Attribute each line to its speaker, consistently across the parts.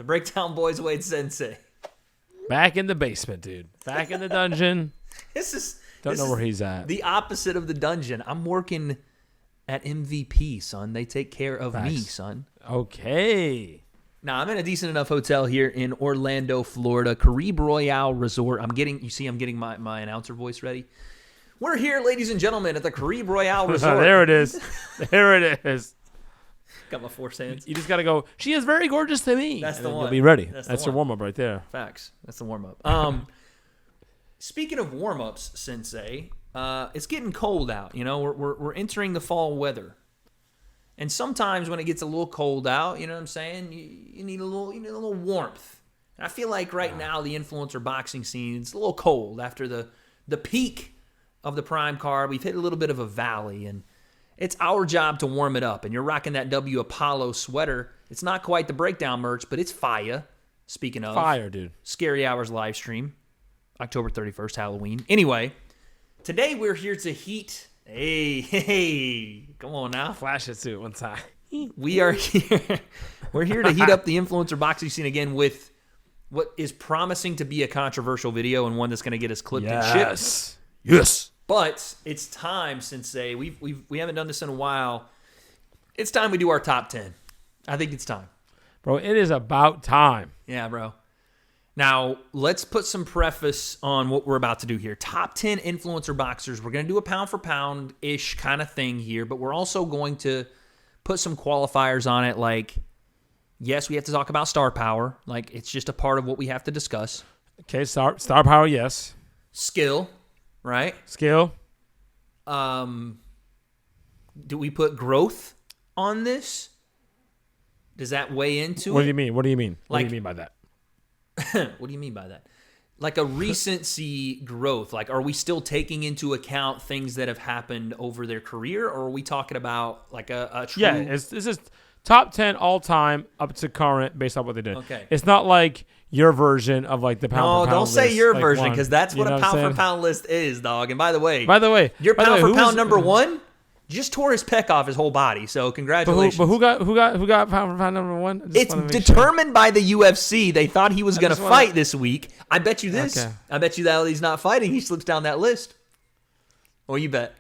Speaker 1: The Breakdown Boys Wade Sensei.
Speaker 2: Back in the basement, dude. Back in the dungeon. Don't know where he's at.
Speaker 1: The opposite of the dungeon. I'm working at MVP, son. They take care of me, son.
Speaker 2: Okay.
Speaker 1: Now, I'm in a decent enough hotel here in Orlando, Florida. Caribe Royale Resort. I'm getting my announcer voice ready. We're here, ladies and gentlemen, at the Caribe Royale Resort.
Speaker 2: There it is. There it is.
Speaker 1: Got my force hands.
Speaker 2: You just got to go, she is very gorgeous to me.
Speaker 1: That's the one.
Speaker 2: You'll be ready.
Speaker 1: That's
Speaker 2: your warm-up right there.
Speaker 1: Facts. That's the warm-up. Speaking of warm-ups, Sensei, it's getting cold out. You know, we're entering the fall weather. And sometimes when it gets a little cold out, you know what I'm saying, you need a little warmth. And I feel like right now the influencer boxing scene is a little cold after the peak of the prime card. We've hit a little bit of a valley, and it's our job to warm it up. And you're rocking that W Apollo sweater. It's not quite the Breakdown merch, but it's fire. Speaking of
Speaker 2: fire, dude.
Speaker 1: Scary Hours live stream, October 31st, Halloween. Anyway, today we're here to heat. Hey, come on now.
Speaker 2: Flash it too one time.
Speaker 1: We are here. We're here to heat up the influencer boxing scene again with what is promising to be a controversial video and one that's going to get us clipped and shipped.
Speaker 2: Yes.
Speaker 1: But it's time, Sensei. We haven't done this in a while. It's time we do our top 10. I think it's time.
Speaker 2: Bro, it is about time.
Speaker 1: Yeah, bro. Now, let's put some preface on what we're about to do here. Top 10 influencer boxers. We're going to do a pound-for-pound-ish kind of thing here, but we're also going to put some qualifiers on it, like, yes, we have to talk about star power. Like, it's just a part of what we have to discuss.
Speaker 2: Okay, star power, yes.
Speaker 1: Skill, right?
Speaker 2: Skill.
Speaker 1: Do we put growth on this? Does that weigh into it?
Speaker 2: What do you mean? What do you mean? What
Speaker 1: Like,
Speaker 2: do you mean by that?
Speaker 1: What do you mean by that? Like a recency growth. Like, are we still taking into account things that have happened over their career, or are we talking about like a true...
Speaker 2: Yeah, this is top 10 all time up to current based on what they did.
Speaker 1: Okay.
Speaker 2: It's not like your version of like the pound for pound
Speaker 1: don't say
Speaker 2: list,
Speaker 1: your
Speaker 2: like
Speaker 1: version,
Speaker 2: one.
Speaker 1: because that's
Speaker 2: You
Speaker 1: what
Speaker 2: know
Speaker 1: a
Speaker 2: what I'm
Speaker 1: pound for
Speaker 2: saying?
Speaker 1: pound list is, dog. And by the way, your
Speaker 2: by the
Speaker 1: pound
Speaker 2: way,
Speaker 1: for pound number one just tore his pec off his whole body. So congratulations.
Speaker 2: But who got pound for pound number one? I just
Speaker 1: It's
Speaker 2: wanna make
Speaker 1: determined by the UFC. They thought he was going to
Speaker 2: just wanna-
Speaker 1: fight this week. I bet you this.
Speaker 2: Okay.
Speaker 1: I bet you that he's not fighting. He slips down that list. Or you bet.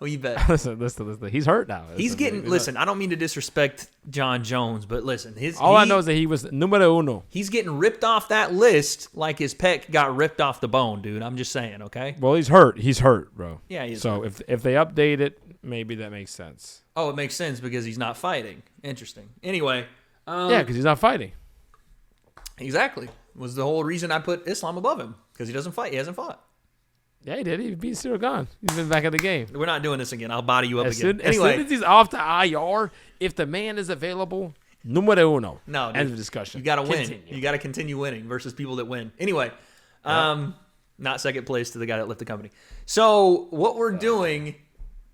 Speaker 2: Listen. He's hurt now.
Speaker 1: He's getting. Listen, I don't mean to disrespect John Jones, but listen,
Speaker 2: I know is that he was numero uno.
Speaker 1: He's getting ripped off that list like his pec got ripped off the bone, dude. I'm just saying, okay?
Speaker 2: Well, he's hurt. He's hurt, bro.
Speaker 1: Yeah, he's
Speaker 2: so
Speaker 1: hurt.
Speaker 2: if they update it, maybe that makes sense.
Speaker 1: Oh, it makes sense because he's not fighting. Interesting. Anyway.
Speaker 2: Yeah, because he's not fighting.
Speaker 1: Exactly. Was the whole reason I put Islam above him, because he doesn't fight. He hasn't fought.
Speaker 2: Yeah, he did. He beat Cyril Gahn. He's been back in the game.
Speaker 1: We're not doing this again. I'll body you up
Speaker 2: As
Speaker 1: again.
Speaker 2: soon as he's off the IR, if the man is available, numero uno.
Speaker 1: No, dude,
Speaker 2: end of discussion.
Speaker 1: You got to win.
Speaker 2: Continue.
Speaker 1: You got to continue winning versus people that win. Anyway, not second place to the guy that left the company. So what we're doing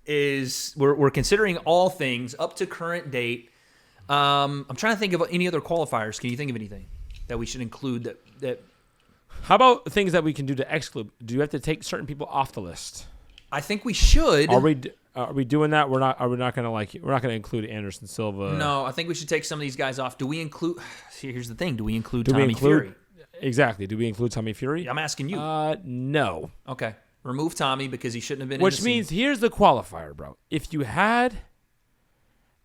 Speaker 1: is we're considering all things up to current date. I'm trying to think of any other qualifiers. Can you think of anything that we should include that
Speaker 2: How about things that we can do to exclude? Do you have to take certain people off the list?
Speaker 1: I think we should.
Speaker 2: Are we doing that? We're not going to include Anderson Silva.
Speaker 1: No, I think we should take some of these guys off. Do we include? See, here's the thing. Do we include Tommy Fury?
Speaker 2: Exactly. Do we include Tommy Fury?
Speaker 1: I'm asking you.
Speaker 2: No.
Speaker 1: Okay. Remove Tommy because he shouldn't have been.
Speaker 2: Which means here's the qualifier, bro. If you had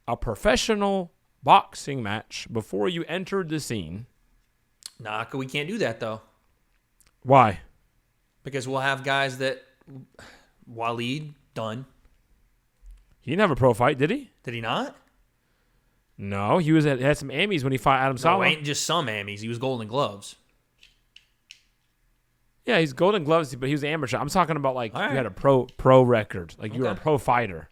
Speaker 2: a professional boxing match before you entered the scene.
Speaker 1: Nah, we can't do that though.
Speaker 2: Why?
Speaker 1: Because we'll have guys that Waleed done.
Speaker 2: He didn't have a pro fight, did he?
Speaker 1: Did he not?
Speaker 2: No, he had some Emmys when he fought Adam
Speaker 1: No,
Speaker 2: Sala.
Speaker 1: ain't just some Emmys. He was Golden Gloves.
Speaker 2: Yeah, he's Golden Gloves, but he was amateur. I'm talking about like
Speaker 1: All right.
Speaker 2: you had a pro record, like you were a
Speaker 1: Okay.
Speaker 2: pro fighter.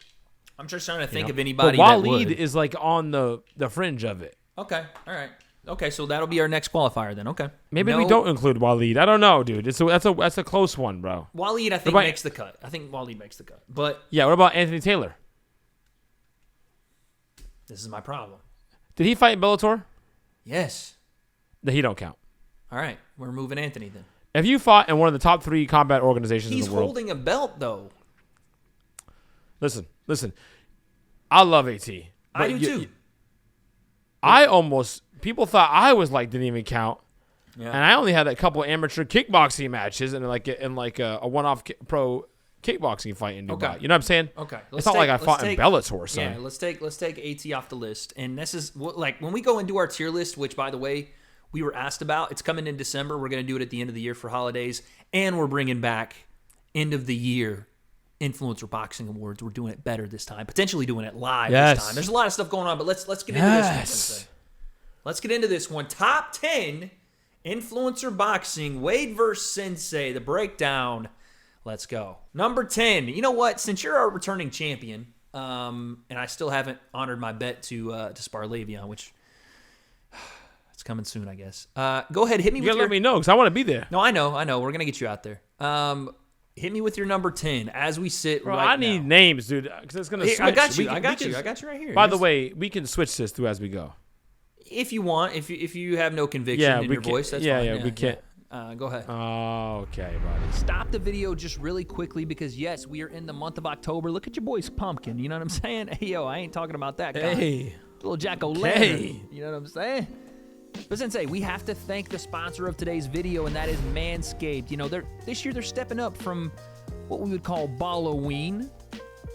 Speaker 1: I'm just trying to think
Speaker 2: know?
Speaker 1: of anybody
Speaker 2: But
Speaker 1: that
Speaker 2: Waleed
Speaker 1: would.
Speaker 2: is like on the fringe of it.
Speaker 1: Okay, all right. Okay, so that'll be our next qualifier then. Okay.
Speaker 2: Maybe we don't include Waleed. I don't know, dude. That's a close one, bro.
Speaker 1: Waleed, I think,
Speaker 2: about-
Speaker 1: makes the cut. I think Waleed makes the cut. But
Speaker 2: Yeah, what about Anthony Taylor?
Speaker 1: this is my problem.
Speaker 2: Did he fight in Bellator?
Speaker 1: Yes.
Speaker 2: That he don't count.
Speaker 1: All right, we're moving Anthony then.
Speaker 2: If you fought in one of the top 3 combat organizations
Speaker 1: He's
Speaker 2: in the world,
Speaker 1: holding a belt though.
Speaker 2: listen. I love AT.
Speaker 1: I
Speaker 2: but
Speaker 1: do too.
Speaker 2: I almost people thought I was like didn't even count.
Speaker 1: Yeah.
Speaker 2: And I only had a couple amateur kickboxing matches and like a one-off pro kickboxing fight in Dubai.
Speaker 1: Okay.
Speaker 2: You know what I'm saying?
Speaker 1: Okay.
Speaker 2: It's not like I fought in Bellator, son.
Speaker 1: Yeah, let's take AT off the list. And this is like when we go and do our tier list, which by the way, we were asked about. It's coming in December. We're going to do it at the end of the year for holidays, and we're bringing back end of the year Influencer Boxing Awards. We're doing it better this time. Potentially doing it live this time. There's a lot of stuff going on, but let's get into this one. Sensei. Let's get into this one. Top 10 Influencer Boxing, Wade versus Sensei, the breakdown. Let's go. Number 10. You know what? Since you're our returning champion, and I still haven't honored my bet to spar Le'Veon, which it's coming soon, I guess. Go ahead, hit me.
Speaker 2: You gotta let me know because I want to be there.
Speaker 1: No, I know. We're gonna get you out there. Hit me with your number 10 as we sit right now.
Speaker 2: I need names, dude, because it's gonna switch.
Speaker 1: I got you. I got you right here.
Speaker 2: By the way, we can switch this through as we go.
Speaker 1: If you want, if you have no conviction in your voice, that's fine.
Speaker 2: Yeah, we can't.
Speaker 1: Go ahead.
Speaker 2: Oh, okay, buddy.
Speaker 1: Stop the video just really quickly because, yes, we are in the month of October. Look at your boy's pumpkin. You know what I'm saying? Hey, yo, I ain't talking about that guy.
Speaker 2: Hey.
Speaker 1: Little jack-o'-lantern. You know what I'm saying? But Sensei, we have to thank the sponsor of today's video, and that is Manscaped. You know, this year they're stepping up from what we would call Balloween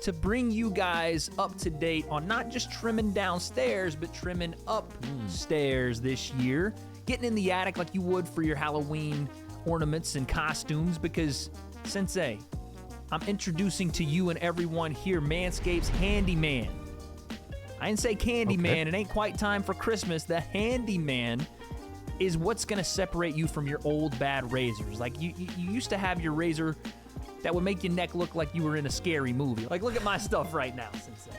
Speaker 1: to bring you guys up to date on not just trimming downstairs, but trimming upstairs this year. Getting in the attic like you would for your Halloween ornaments and costumes because, Sensei, I'm introducing to you and everyone here Manscaped's Handyman. I didn't say Candyman. It ain't quite time for Christmas. The Handyman is what's going to separate you from your old bad razors. Like, you used to have your razor that would make your neck look like you were in a scary movie. Like, look at my stuff right now, Sensei.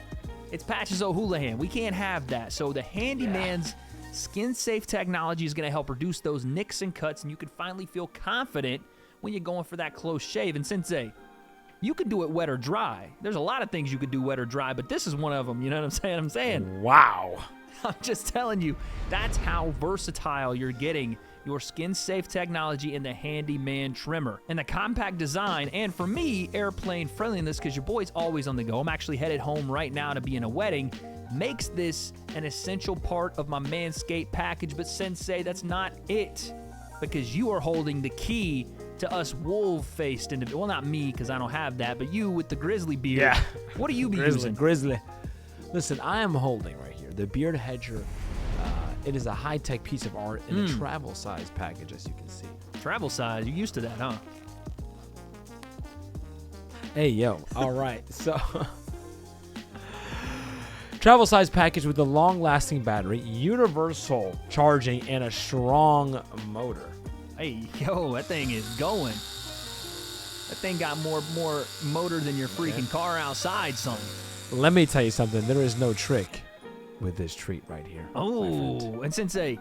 Speaker 1: It's Patches O'Houlihan. We can't have that. So the Handyman's skin-safe technology is going to help reduce those nicks and cuts, and you can finally feel confident when you're going for that close shave. And Sensei, you could do it wet or dry. There's a lot of things you could do wet or dry, but this is one of them. You know what I'm saying?
Speaker 2: Wow.
Speaker 1: I'm just telling you, that's how versatile you're getting your skin-safe technology in the Handyman trimmer. And the compact design, and for me, airplane friendliness, because your boy's always on the go. I'm actually headed home right now to be in a wedding, makes this an essential part of my Manscaped package. But Sensei, that's not it, because you are holding the key to us wolf-faced individuals. Well, not me, because I don't have that, but you with the grizzly beard.
Speaker 2: Yeah.
Speaker 1: What are you using?
Speaker 2: Grizzly. Listen, I am holding right here the Beard Hedger. It is a high-tech piece of art in a travel size package, as you can see.
Speaker 1: Travel size? You used to that, huh?
Speaker 2: Hey, yo. All right. So, travel size package with a long-lasting battery, universal charging, and a strong motor.
Speaker 1: Hey, yo, that thing is going. That thing got more motor than your freaking car outside, son.
Speaker 2: Let me tell you something. There is no trick with this treat right here.
Speaker 1: Oh, and Sensei,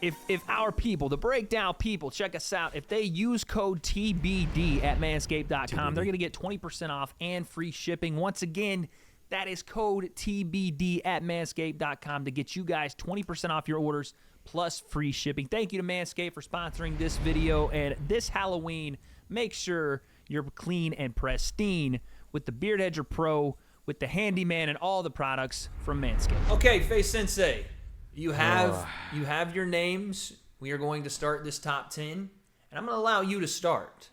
Speaker 1: if our people, the breakdown people, check us out, if they use code TBD at manscaped.com, they're going to get 20% off and free shipping. Once again, that is code TBD at manscaped.com to get you guys 20% off your orders plus free shipping. Thank you to Manscaped for sponsoring this video. And this Halloween, make sure you're clean and pristine with the Beard Hedger Pro, with the Handyman, and all the products from Manscaped. Okay, Face Sensei, you have your names. We are going to start this top 10, and I'm going to allow you to start.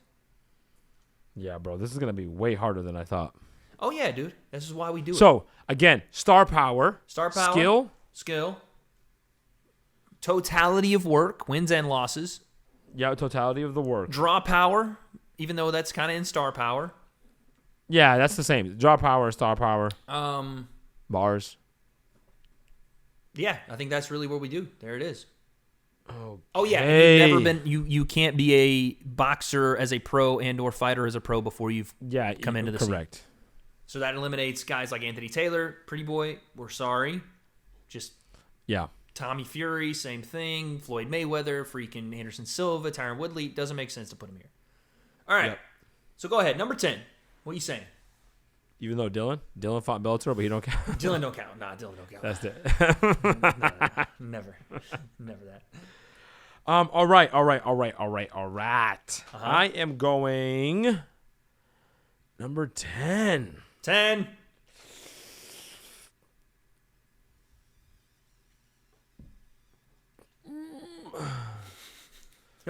Speaker 2: Yeah, bro, this is going to be way harder than I thought.
Speaker 1: Oh, yeah, dude. This is why we do it.
Speaker 2: So, again, star power.
Speaker 1: Skill. Totality of work, wins and losses.
Speaker 2: Yeah, totality of the work.
Speaker 1: Draw power, even though that's kind of in star power.
Speaker 2: Yeah, that's the same. Draw power, star power. Bars.
Speaker 1: Yeah, I think that's really what we do. There it is.
Speaker 2: Okay.
Speaker 1: Oh yeah, you've never been. You can't be a boxer as a pro and or fighter as a pro before you've come into the
Speaker 2: correct.
Speaker 1: Scene. So that eliminates guys like Anthony Taylor, Pretty Boy. We're sorry. Just Tommy Fury, same thing. Floyd Mayweather, freaking Anderson Silva, Tyron Woodley. Doesn't make sense to put him here. All right. Yep. So go ahead. Number 10. What are you saying?
Speaker 2: Even though Dylan fought Bellator, but he don't count.
Speaker 1: Dylan don't count. Nah, Dylan don't count.
Speaker 2: That's it.
Speaker 1: Never that.
Speaker 2: All right. I am going number 10.
Speaker 1: 10.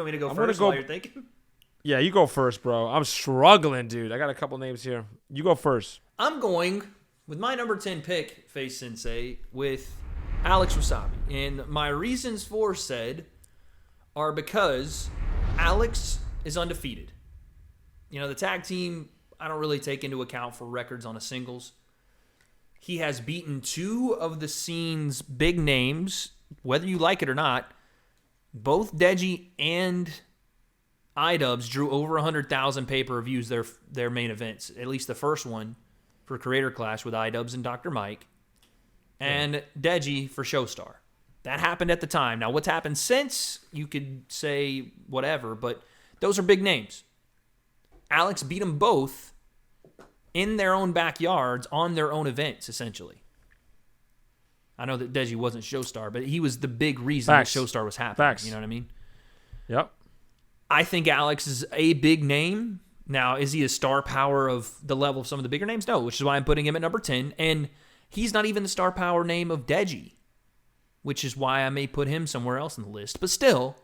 Speaker 1: want me to go
Speaker 2: I'm
Speaker 1: first
Speaker 2: gonna
Speaker 1: while
Speaker 2: go-
Speaker 1: you're thinking?
Speaker 2: Yeah, you go first, bro. I'm struggling, dude. I got a couple names here. You go first.
Speaker 1: I'm going with my number 10 pick, Face Sensei, with Alex Wasabi. And my reasons for said are because Alex is undefeated. You know, the tag team, I don't really take into account for records on a singles. He has beaten 2 of the scene's big names, whether you like it or not. Both Deji and iDubbbz drew over 100,000 pay-per-views their main events, at least the first one for Creator Clash with iDubbbz and Dr. Mike, and Deji for Showstar. That happened at the time. Now, what's happened since, you could say whatever, but those are big names. Alex beat them both in their own backyards on their own events, essentially. I know that Deji wasn't Showstar, but he was the big reason that Showstar was happening.
Speaker 2: Facts.
Speaker 1: You know what I mean?
Speaker 2: Yep.
Speaker 1: I think Alex is a big name. Now, is he a star power of the level of some of the bigger names? No, which is why I'm putting him at number 10. And he's not even the star power name of Deji, which is why I may put him somewhere else in the list. But still,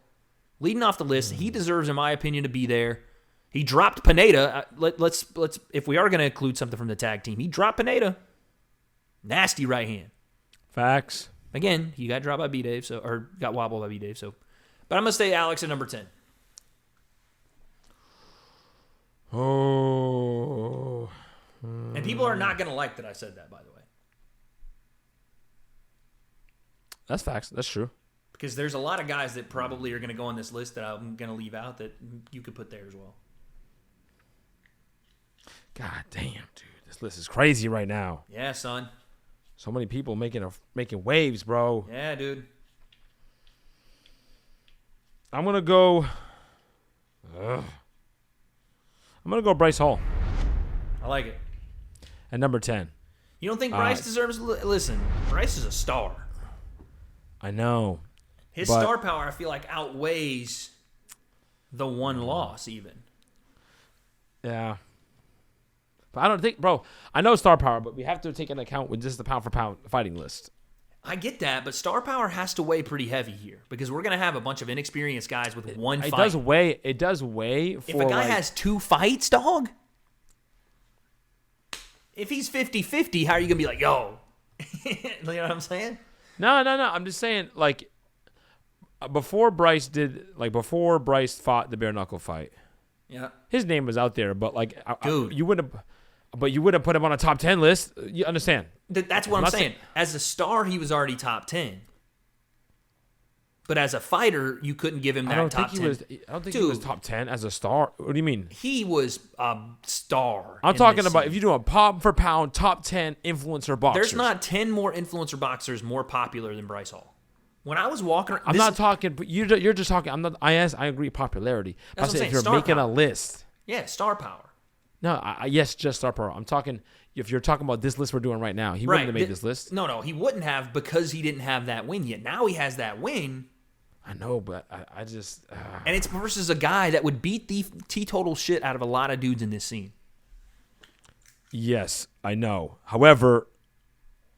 Speaker 1: leading off the list, he deserves, in my opinion, to be there. He dropped Pineda. Let's if we are going to include something from the tag team, he dropped Pineda. Nasty right hand.
Speaker 2: Facts.
Speaker 1: Again, he got dropped by B-Dave, or got wobbled by B-Dave. But I'm going to stay Alex at number 10.
Speaker 2: Oh.
Speaker 1: And people are not going to like that I said that, by the way.
Speaker 2: That's facts. That's true.
Speaker 1: Because there's a lot of guys that probably are going to go on this list that I'm going to leave out that you could put there as well.
Speaker 2: God damn, dude. This list is crazy right now.
Speaker 1: Yeah, son.
Speaker 2: So many people making waves, bro.
Speaker 1: Yeah, dude.
Speaker 2: I'm going to go... I'm going to go Bryce Hall
Speaker 1: I like it.
Speaker 2: at number 10.
Speaker 1: You don't think Bryce deserves... Listen, Bryce is a star.
Speaker 2: I know.
Speaker 1: His
Speaker 2: but-
Speaker 1: star power, I feel like, outweighs the one loss, even.
Speaker 2: Yeah. But I don't think, bro, I know star power, but we have to take into account with just the pound for pound fighting list.
Speaker 1: I get that, but star power has to weigh pretty heavy here because we're going to have a bunch of inexperienced guys with one fight.
Speaker 2: It does weigh for
Speaker 1: If a guy
Speaker 2: like,
Speaker 1: has 2 fights, dog, if he's 50-50, how are you going to be like, yo? You know what I'm saying?
Speaker 2: No. I'm just saying, like, before Bryce fought the bare knuckle fight,
Speaker 1: Yeah.
Speaker 2: his name was out there, but like,
Speaker 1: Dude.
Speaker 2: you wouldn't put him on a top 10 list. You understand?
Speaker 1: That's what I'm saying. As a star, he was already top 10. But as a fighter, you couldn't give him that top 10.
Speaker 2: I don't think he was top 10 as a star. What do you mean?
Speaker 1: He was a star.
Speaker 2: I'm talking about if you do a pound for pound top 10 influencer boxers.
Speaker 1: There's not 10 more influencer boxers more popular than Bryce Hall. When I was walking around...
Speaker 2: I'm not talking, but you're just talking. I'm not. I agree popularity.
Speaker 1: That's what I'm saying,
Speaker 2: if you're
Speaker 1: star
Speaker 2: making
Speaker 1: power.
Speaker 2: a list.
Speaker 1: Yeah, star power.
Speaker 2: No, yes, just star power. I'm talking. If you're talking about this list we're doing right now, he wouldn't have made this list.
Speaker 1: No, he wouldn't have because he didn't have that win yet. Now he has that win.
Speaker 2: I know, but I just.
Speaker 1: And it's versus a guy that would beat the teetotal shit out of a lot of dudes in this scene.
Speaker 2: Yes, I know. However,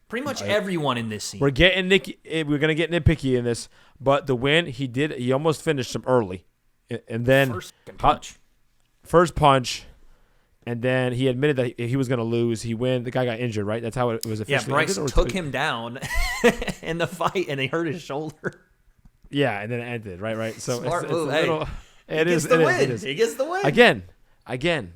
Speaker 1: pretty much everyone in this scene.
Speaker 2: we're gonna get nitpicky in this, but the win he almost finished him early, and then first punch. And then he admitted that he was going to lose. He win. The guy got injured, right? That's how it was officially.
Speaker 1: Yeah, Bryce
Speaker 2: ended,
Speaker 1: took him down in the fight, and he hurt his shoulder.
Speaker 2: Yeah, and then it ended, right? So
Speaker 1: Smart
Speaker 2: it's
Speaker 1: move.
Speaker 2: a little.
Speaker 1: He gets the win. He gets the win.
Speaker 2: Again.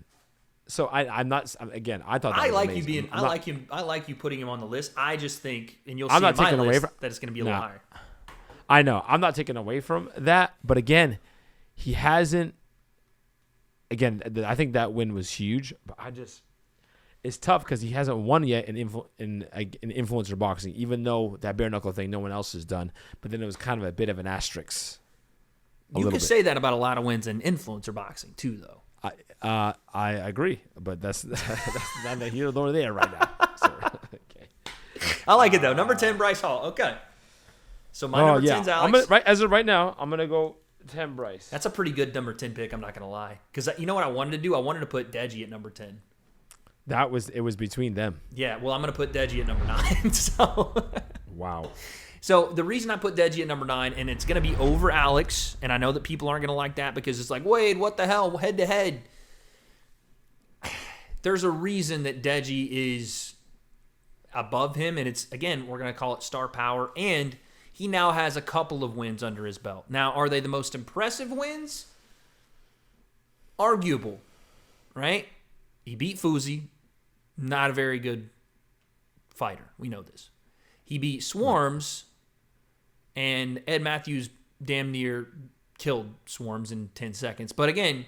Speaker 2: So I'm not. Again, I thought that
Speaker 1: I
Speaker 2: was
Speaker 1: like
Speaker 2: amazing.
Speaker 1: you being. I like you putting him on the list. I just think, and you'll
Speaker 2: I'm
Speaker 1: see
Speaker 2: not
Speaker 1: in my
Speaker 2: taking away
Speaker 1: list
Speaker 2: from-
Speaker 1: that it's going to be a little higher.
Speaker 2: I know. I'm not taking away from that, but again, he hasn't. Again, I think that win was huge, but it's tough because he hasn't won yet in influencer boxing, even though that bare knuckle thing no one else has done. But then it was kind of a bit of an asterisk.
Speaker 1: You can say that about a lot of wins in influencer boxing too, though.
Speaker 2: I agree, but that's neither here nor there right now. So, okay.
Speaker 1: I like it though. Number 10, Bryce Hall. Okay. So my number 10's Alex.
Speaker 2: As of right now, I'm gonna go 10 Bryce.
Speaker 1: That's a pretty good number 10 pick. I'm not gonna lie, because you know what I wanted to do? I wanted to put Deji at number 10.
Speaker 2: It was between them.
Speaker 1: Yeah. Well, I'm gonna put Deji at number 9. So.
Speaker 2: Wow.
Speaker 1: So the reason I put Deji at number 9, and it's going to be over Alex, and I know that people aren't going to like that because it's like, Wade, what the hell, head to head. There's a reason that Deji is above him, and it's, again, we're going to call it star power, and he now has a couple of wins under his belt. Now, are they the most impressive wins? Arguable, right? He beat Fuzi, not a very good fighter. We know this. He beat Swarms, and Ed Matthews damn near killed Swarms in 10 seconds. But again,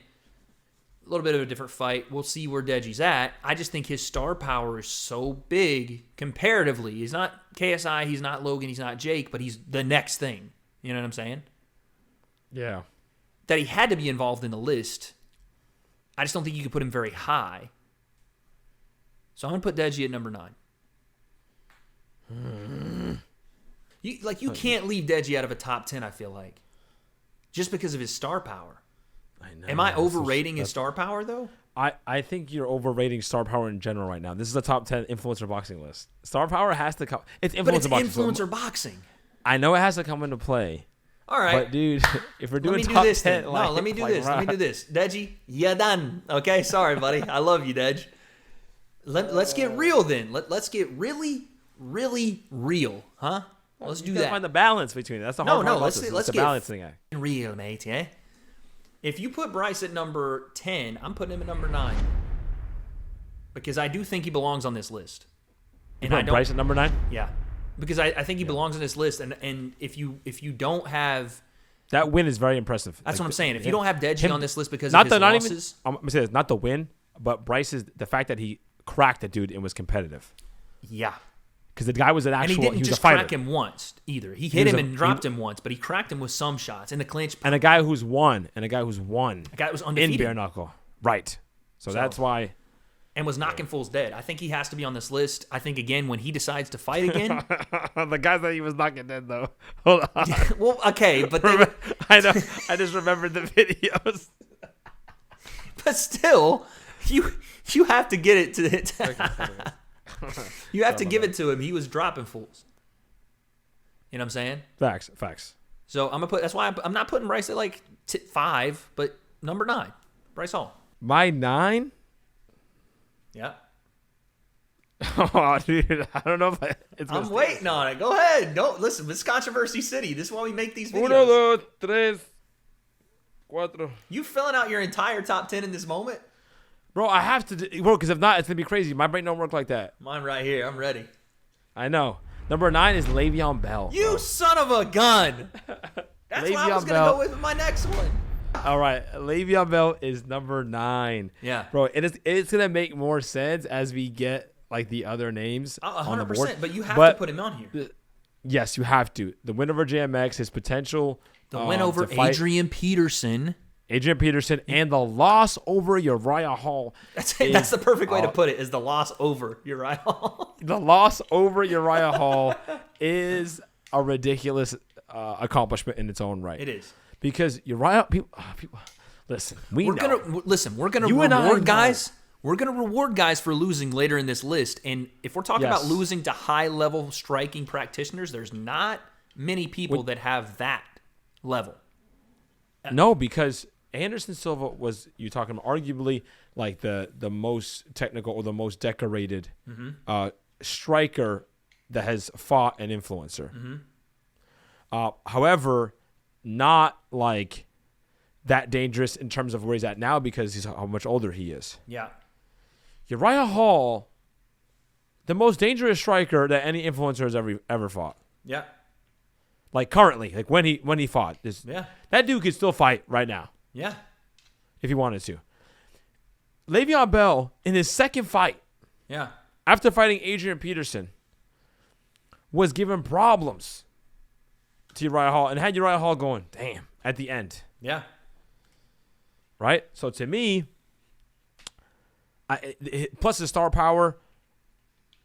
Speaker 1: a little bit of a different fight. We'll see where Deji's at. I just think his star power is so big comparatively. He's not KSI, he's not Logan, he's not Jake, but he's the next thing. You know what I'm saying?
Speaker 2: Yeah.
Speaker 1: That he had to be involved in the list. I just don't think you could put him very high. So I'm going to put Deji at number 9. You can't leave Deji out of a top 10, I feel like. Just because of his star power.
Speaker 2: I know.
Speaker 1: Am I overrating his star power, though?
Speaker 2: I think you're overrating star power in general right now. This is a top 10 influencer boxing list. Star power has to come. It's influencer
Speaker 1: But it's
Speaker 2: boxing.
Speaker 1: influencer boxing.
Speaker 2: I know it has to come into play.
Speaker 1: All right.
Speaker 2: But, dude, if we're doing
Speaker 1: let me
Speaker 2: top
Speaker 1: do this
Speaker 2: 10...
Speaker 1: then. No, let me do this. Let me do this. Deji, you're done. Okay? Sorry, buddy. I love you, Dej. Let's get real then. Let's get really, really real. Huh? Let's do that.
Speaker 2: Find the balance between it. That's the hard part.
Speaker 1: Let's
Speaker 2: the
Speaker 1: get
Speaker 2: balancing act.
Speaker 1: Real, mate, yeah? If you put Bryce at number 10, I'm putting him at number 9. Because I do think he belongs on this list.
Speaker 2: And I don't, Bryce at number 9?
Speaker 1: Yeah. Because I think he belongs on this list. And if you don't have...
Speaker 2: That win is very impressive.
Speaker 1: That's what I'm saying. If you don't have Deji on this list because
Speaker 2: of
Speaker 1: his losses...
Speaker 2: I'm going to say this, not the win, but Bryce's... The fact that he cracked the dude and was competitive.
Speaker 1: Yeah.
Speaker 2: Because the guy was an actual...
Speaker 1: And he didn't just crack him once either. He hit him and dropped him once, but he cracked him with some shots in the clinch.
Speaker 2: And a guy who's won. A guy
Speaker 1: that was undefeated.
Speaker 2: In bare knuckle. Right. So that's why...
Speaker 1: And was knocking fools dead. I think he has to be on this list. I think, again, when he decides to fight again...
Speaker 2: The guy that he was knocking dead, though. Hold on.
Speaker 1: Well, okay, but...
Speaker 2: I know. I just remembered the videos.
Speaker 1: But still, you have to get it to it. You have to give it to him. He was dropping fools. You know what I'm saying?
Speaker 2: Facts.
Speaker 1: So I'm gonna put. That's why I'm not putting Bryce at like 5, but number 9, Bryce Hall.
Speaker 2: My 9.
Speaker 1: Yeah.
Speaker 2: Oh, dude, I don't know if it's.
Speaker 1: I'm waiting on it. Go ahead. Go listen. It's Controversy City. This is why we make these videos.
Speaker 2: 1, 2, 3, 4.
Speaker 1: You filling out your entire top 10 in this moment?
Speaker 2: Bro, I have to, bro, because if not, it's going to be crazy. My brain don't work like that.
Speaker 1: Mine right here. I'm ready.
Speaker 2: I know. Number 9 is Le'Veon Bell.
Speaker 1: You son of a gun. That's what I was going to go with my next one.
Speaker 2: All right. Le'Veon Bell is number 9.
Speaker 1: Yeah.
Speaker 2: Bro, it's going to make more sense as we get, like, the other names on the board.
Speaker 1: 100%. But you have to put him on here.
Speaker 2: Yes, you have to. The win over JMX, his potential.
Speaker 1: The win over Adrian Peterson.
Speaker 2: And the loss over Uriah Hall.
Speaker 1: That's the perfect way to put it, is the loss over Uriah Hall.
Speaker 2: The loss over Uriah Hall is a ridiculous accomplishment in its own right.
Speaker 1: It is.
Speaker 2: Because Uriah... People listen, we're
Speaker 1: gonna reward guys. We're gonna reward guys for losing later in this list. And if we're talking about losing to high-level striking practitioners, there's not many people that have that level.
Speaker 2: No, because Anderson Silva was, you're talking about, arguably like the most technical or the most decorated striker that has fought an influencer. However, not like that dangerous in terms of where he's at now because he's how much older he is.
Speaker 1: Yeah.
Speaker 2: Uriah Hall, the most dangerous striker that any influencer has ever fought.
Speaker 1: Yeah.
Speaker 2: Like currently, like when he fought. That dude could still fight right now.
Speaker 1: Yeah.
Speaker 2: If he wanted to. Le'Veon Bell, in his second fight, after fighting Adrian Peterson, was given problems to Uriah Hall and had Uriah Hall going, damn, at the end.
Speaker 1: Yeah.
Speaker 2: Right? So to me, plus the star power,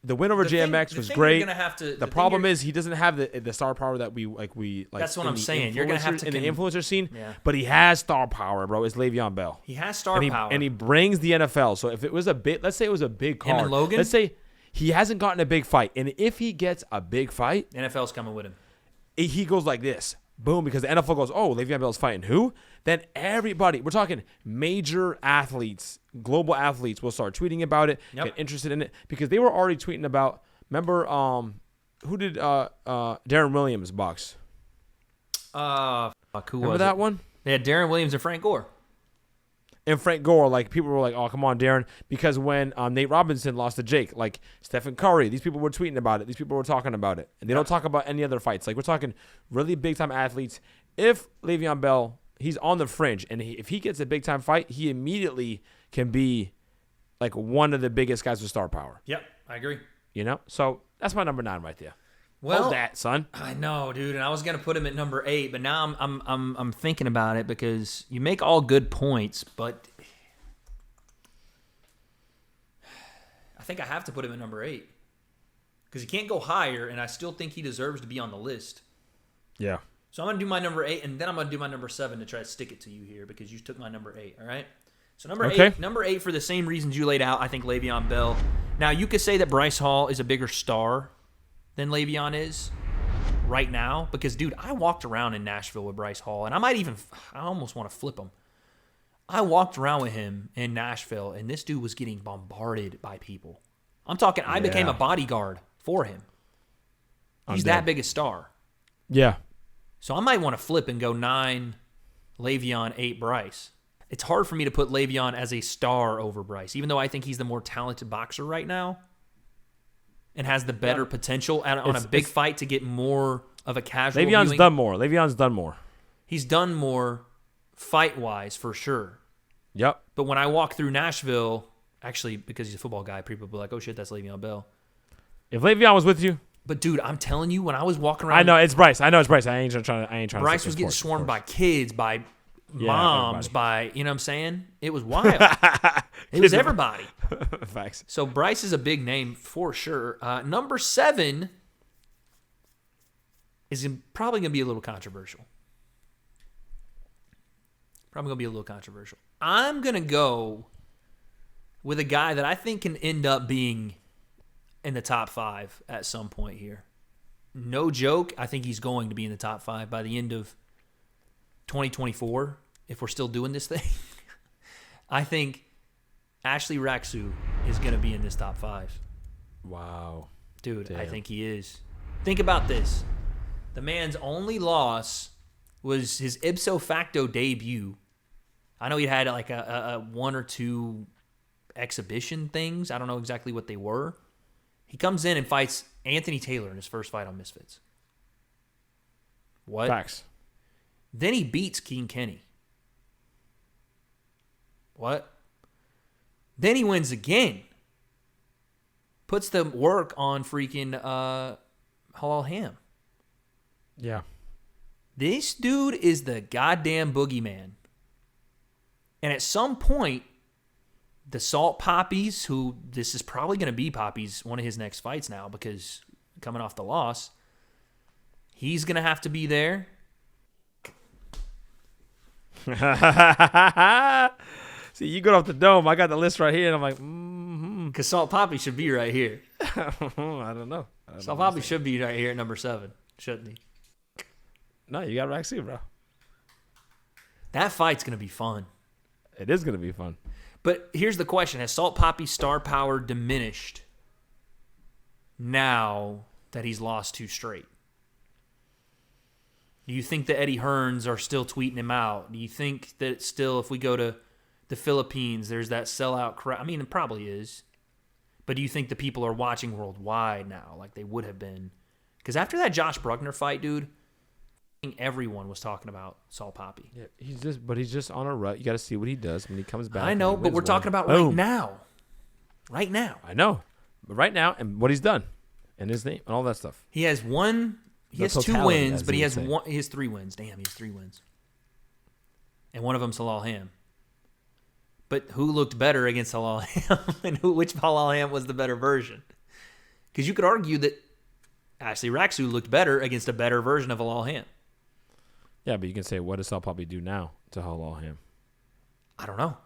Speaker 2: the win over JMX was great. The problem is he doesn't have the star power that we like.
Speaker 1: That's what I'm saying. You're gonna have to
Speaker 2: in the influencer scene, but he has star power, bro. It's Le'Veon Bell.
Speaker 1: He has star power,
Speaker 2: and he brings the NFL. So if it was let's say it was a big card.
Speaker 1: Him and Logan.
Speaker 2: Let's say he hasn't gotten a big fight, and if he gets a big fight,
Speaker 1: the NFL's coming with him.
Speaker 2: he goes like this. Boom, because the NFL goes, oh, Le'Veon Bell's fighting who? Then everybody, we're talking major athletes, global athletes will start tweeting about it, get interested in it, because they were already tweeting about, remember, who did Darren Williams box?
Speaker 1: Who
Speaker 2: Remember
Speaker 1: was
Speaker 2: that
Speaker 1: it?
Speaker 2: one?
Speaker 1: They had Darren Williams and Frank Gore.
Speaker 2: And Frank Gore, like, people were like, oh, come on, Darren. Because when Nate Robinson lost to Jake, like, Stephen Curry, these people were tweeting about it. These people were talking about it. And they don't talk about any other fights. Like, we're talking really big-time athletes. If Le'Veon Bell, he's on the fringe, and if he gets a big-time fight, he immediately can be, like, one of the biggest guys with star power.
Speaker 1: Yep, I agree.
Speaker 2: You know? So, that's my number 9 right there.
Speaker 1: Well,
Speaker 2: hold that, son.
Speaker 1: I know, dude, and I was gonna put him at number 8, but now I'm thinking about it because you make all good points, but I think I have to put him at number 8 because he can't go higher, and I still think he deserves to be on the list.
Speaker 2: Yeah.
Speaker 1: So I'm gonna do my number 8, and then I'm gonna do my number 7 to try to stick it to you here because you took my number 8. All right. So number 8 for the same reasons you laid out. I think Le'Veon Bell. Now you could say that Bryce Hall is a bigger star than Le'Veon is right now because, dude, I walked around in Nashville with Bryce Hall, and I almost want to flip him. I walked around with him in Nashville, and this dude was getting bombarded by people. I'm talking, I became a bodyguard for him. He's that big a star.
Speaker 2: Yeah.
Speaker 1: So I might want to flip and go 9 Le'Veon, 8 Bryce. It's hard for me to put Le'Veon as a star over Bryce, even though I think he's the more talented boxer right now. And has the better potential on a big fight to get more of a casual
Speaker 2: Le'Veon's
Speaker 1: viewing.
Speaker 2: done more.
Speaker 1: He's done more fight-wise for sure.
Speaker 2: Yep.
Speaker 1: But when I walk through Nashville, actually, because he's a football guy, people will be like, oh, shit, that's Le'Veon Bell.
Speaker 2: If Le'Veon was with you.
Speaker 1: But, dude, I'm telling you, when I was walking around.
Speaker 2: I know it's Bryce. I ain't trying to.
Speaker 1: Bryce was getting swarmed by kids, by moms, by, you know what I'm saying? It was wild. It was everybody.
Speaker 2: Facts.
Speaker 1: So Bryce is a big name for sure. Number 7 is probably going to be a little controversial. I'm going to go with a guy that I think can end up being in the top 5 at some point here. No joke, I think he's going to be in the top 5 by the end of 2024 if we're still doing this thing. I think Ashley Raksu is going to be in this top 5.
Speaker 2: Wow.
Speaker 1: Dude,
Speaker 2: Damn.
Speaker 1: I think he is. Think about this. The man's only loss was his ipso facto debut. I know he had like a 1 or 2 exhibition things. I don't know exactly what they were. He comes in and fights Anthony Taylor in his first fight on Misfits. What?
Speaker 2: Facts.
Speaker 1: Then he beats King Kenny. What? Then he wins again. Puts the work on freaking Halal Ham.
Speaker 2: Yeah.
Speaker 1: This dude is the goddamn boogeyman. And at some point, the Salt Poppies, who this is probably going to be Poppy's one of his next fights now because coming off the loss, he's going to have to be there.
Speaker 2: See, you got off the dome. I got the list right here, and I'm like,
Speaker 1: Because Salt Poppy should be right here.
Speaker 2: I don't know.
Speaker 1: Salt Poppy should be right here at number 7, shouldn't he?
Speaker 2: No, you got Raxi, bro.
Speaker 1: That fight's going to be fun.
Speaker 2: It is going to be fun.
Speaker 1: But here's the question. Has Salt Poppy's star power diminished now that he's lost 2 straight? Do you think the Eddie Hearns are still tweeting him out? Do you think that still, if we go to the Philippines, there's that sellout crowd? I mean, it probably is. But do you think the people are watching worldwide now like they would have been? Because after that Josh Bruckner fight, dude, everyone was talking about Salt Poppy.
Speaker 2: Yeah, he's just on a rut. You got to see what he does when he comes back.
Speaker 1: I know, but we're talking about right now. Right now.
Speaker 2: I know. But right now, and what he's done, and his name, and all that stuff.
Speaker 1: He has one. He has 2 wins, but he has 3 wins. Damn, he has 3 wins. And one of them's Halal Ham. But who looked better against Halal Ham, and which Halal Ham was the better version? Because you could argue that Ashley Raksu looked better against a better version of Halal Ham.
Speaker 2: Yeah, but you can say, what does Salt Poppy do now to Halal Ham?
Speaker 1: I don't know.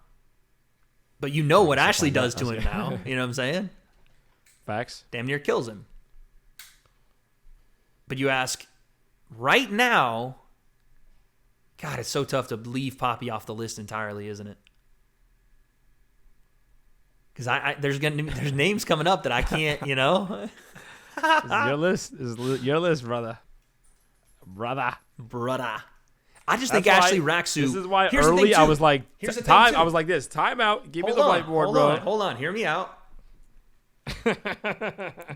Speaker 1: But you know what Ashley does to him now. You know what I'm saying?
Speaker 2: Facts.
Speaker 1: Damn near kills him. But you ask right now, God, it's so tough to leave Poppy off the list entirely, isn't it? Because there's names coming up that I can't,
Speaker 2: This is your list. This is your list, brother.
Speaker 1: Brother. I just think
Speaker 2: That's
Speaker 1: Ashley
Speaker 2: why-
Speaker 1: Raxu.
Speaker 2: This is why
Speaker 1: here's the thing,
Speaker 2: early I
Speaker 1: too.
Speaker 2: was like,
Speaker 1: Here's the thing,
Speaker 2: time.
Speaker 1: too.
Speaker 2: I was like this. Time out. Give me the whiteboard, bro.
Speaker 1: Hold on. Hear me out.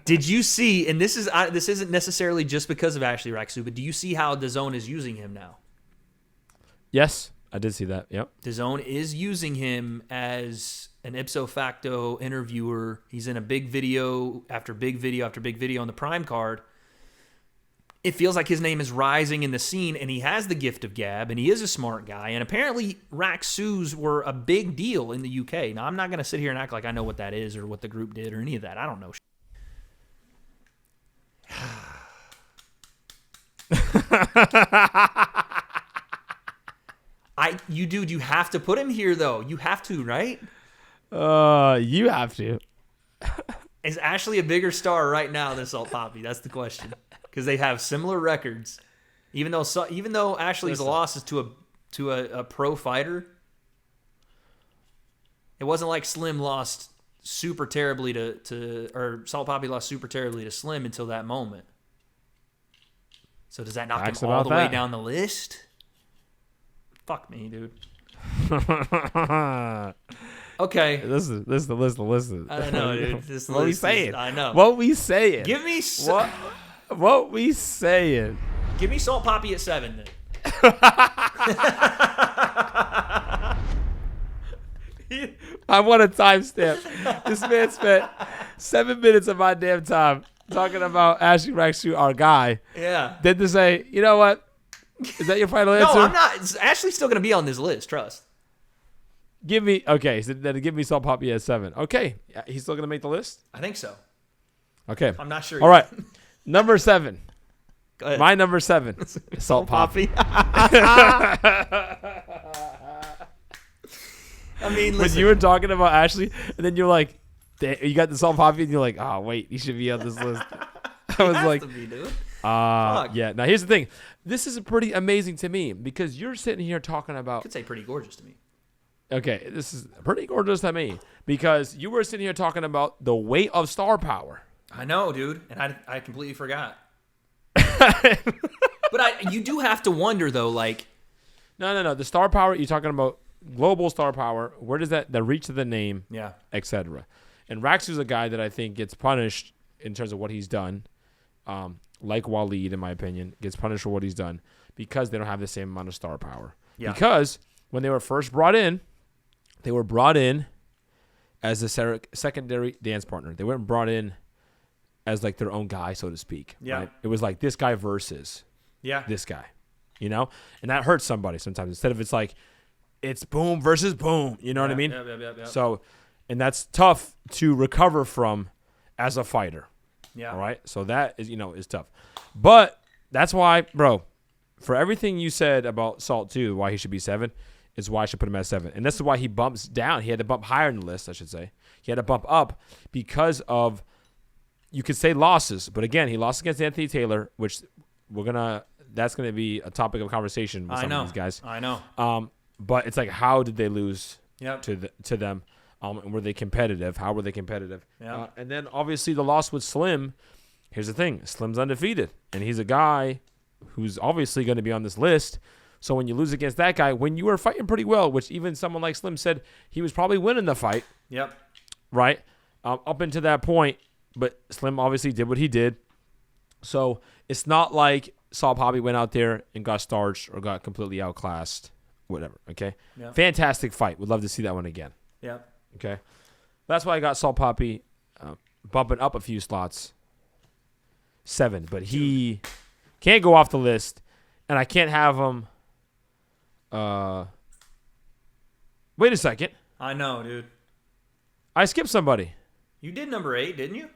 Speaker 1: Did you see? And this isn't necessarily just because of Ashley Raxu, but do you see how DAZN is using him now?
Speaker 2: Yes, I did see that. Yep.
Speaker 1: DAZN is using him as an ipso facto interviewer. He's in a big video after big video after big video on the Prime card. It feels like his name is rising in the scene, and he has the gift of gab, and he is a smart guy. And apparently, Raxus were a big deal in the UK. Now, I'm not going to sit here and act like I know what that is or what the group did or any of that. I don't know. You have to put him here, though. You have to, right?
Speaker 2: You have to.
Speaker 1: Is Ashley a bigger star right now than Salt Poppy? That's the question. Because they have similar records. Even though Ashley's loss is to a pro fighter, it wasn't like Slim lost super terribly or Salt Poppy lost super terribly to Slim until that moment. So does that knock him all the way down the list? Fuck me, dude. Okay.
Speaker 2: This is the list.
Speaker 1: I don't know, dude. This
Speaker 2: What we saying?
Speaker 1: I know.
Speaker 2: What we saying?
Speaker 1: Give me
Speaker 2: What we saying?
Speaker 1: Give me Salt Poppy at 7 then.
Speaker 2: I want a timestamp. This man spent 7 minutes of my damn time talking about Ashley Raxu, our guy.
Speaker 1: Yeah.
Speaker 2: Then to say, you know what? Is that your final answer?
Speaker 1: No, I'm not. Ashley's still going to be on this list. Trust.
Speaker 2: So then give me Salt Poppy at 7. Okay. He's still going to make the list?
Speaker 1: I think so.
Speaker 2: Okay.
Speaker 1: I'm not sure.
Speaker 2: All right. Number 7.
Speaker 1: Go ahead.
Speaker 2: My number 7. Salt Poppy.
Speaker 1: I mean,
Speaker 2: When
Speaker 1: listen.
Speaker 2: you were talking about Ashley, and then you're like, you got the Salt Poppy, and you're like, oh, wait, he should be on this list. I was like,
Speaker 1: to be, dude.
Speaker 2: yeah. Now, here's the thing. This is pretty amazing to me because you're sitting here talking about.
Speaker 1: Could say pretty gorgeous to me.
Speaker 2: Okay, this is pretty gorgeous to me because you were sitting here talking about the weight of star power.
Speaker 1: I know, dude, and I completely forgot. But you do have to wonder though, like.
Speaker 2: No. The star power you're talking about, global star power. Where does the reach of the name,
Speaker 1: Yeah.
Speaker 2: etc. And Raxu's a guy that I think gets punished in terms of what he's done. Like Waleed, in my opinion, gets punished for what he's done because they don't have the same amount of star power.
Speaker 1: Yeah.
Speaker 2: Because when they were first brought in, they were brought in as a secondary dance partner. They weren't brought in as like their own guy, so to speak.
Speaker 1: Yeah.
Speaker 2: Right? It was like this guy versus this guy, and that hurts somebody sometimes. Instead of it's boom versus boom. You know what I mean?
Speaker 1: Yeah.
Speaker 2: So, and that's tough to recover from as a fighter.
Speaker 1: Yeah.
Speaker 2: All right. So that is tough. But that's why, bro, for everything you said about Salt 2, why he should be 7 is why I should put him at 7. And this is why he bumps down. He had to bump higher in the list, I should say. He had to bump up because of, you could say losses. But again, he lost against Anthony Taylor, which that's going to be a topic of conversation with some of these guys.
Speaker 1: I know.
Speaker 2: But it's like, how did they lose
Speaker 1: Yep.
Speaker 2: to them? And were they competitive? How were they competitive?
Speaker 1: Yeah.
Speaker 2: And then obviously the loss with Slim. Here's the thing: Slim's undefeated, and he's a guy who's obviously going to be on this list. So when you lose against that guy, when you were fighting pretty well, which even someone like Slim said he was probably winning the fight,
Speaker 1: Yep.
Speaker 2: right? Up until that point, but Slim obviously did what he did. So it's not like Salt Poppy went out there and got starched or got completely outclassed, whatever. Okay,
Speaker 1: Yep.
Speaker 2: Fantastic fight. Would love to see that one again.
Speaker 1: Yep.
Speaker 2: Okay, that's why I got Salt Poppy bumping up a few slots. 7, but he can't go off the list, and I can't have him. Wait a second.
Speaker 1: I know, dude.
Speaker 2: I skipped somebody.
Speaker 1: You did number 8, didn't you?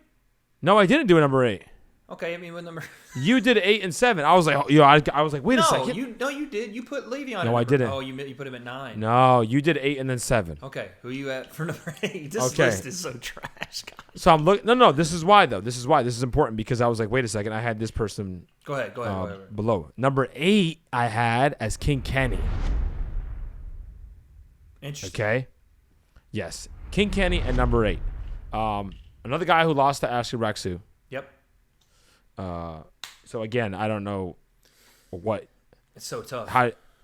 Speaker 2: No, I didn't do a number 8.
Speaker 1: Okay, I mean, what number?
Speaker 2: You did 8 and 7. I was like, I was like, wait a second.
Speaker 1: You did. You put Le'Veon.
Speaker 2: No, I didn't.
Speaker 1: Oh, you put him at 9.
Speaker 2: No, you did 8 and then 7.
Speaker 1: Okay, who you at for number 8? This
Speaker 2: Okay.
Speaker 1: list is so trash, guys.
Speaker 2: So I'm looking. No. This is why though. This is important because I was like, wait a second. I had this person.
Speaker 1: Go ahead.
Speaker 2: Below number 8. I had as King Kenny.
Speaker 1: Interesting.
Speaker 2: Okay. Yes, King Kenny at number 8. Another guy who lost to Ashley Rexu.
Speaker 1: Yep.
Speaker 2: So again, I don't know what
Speaker 1: It's so tough.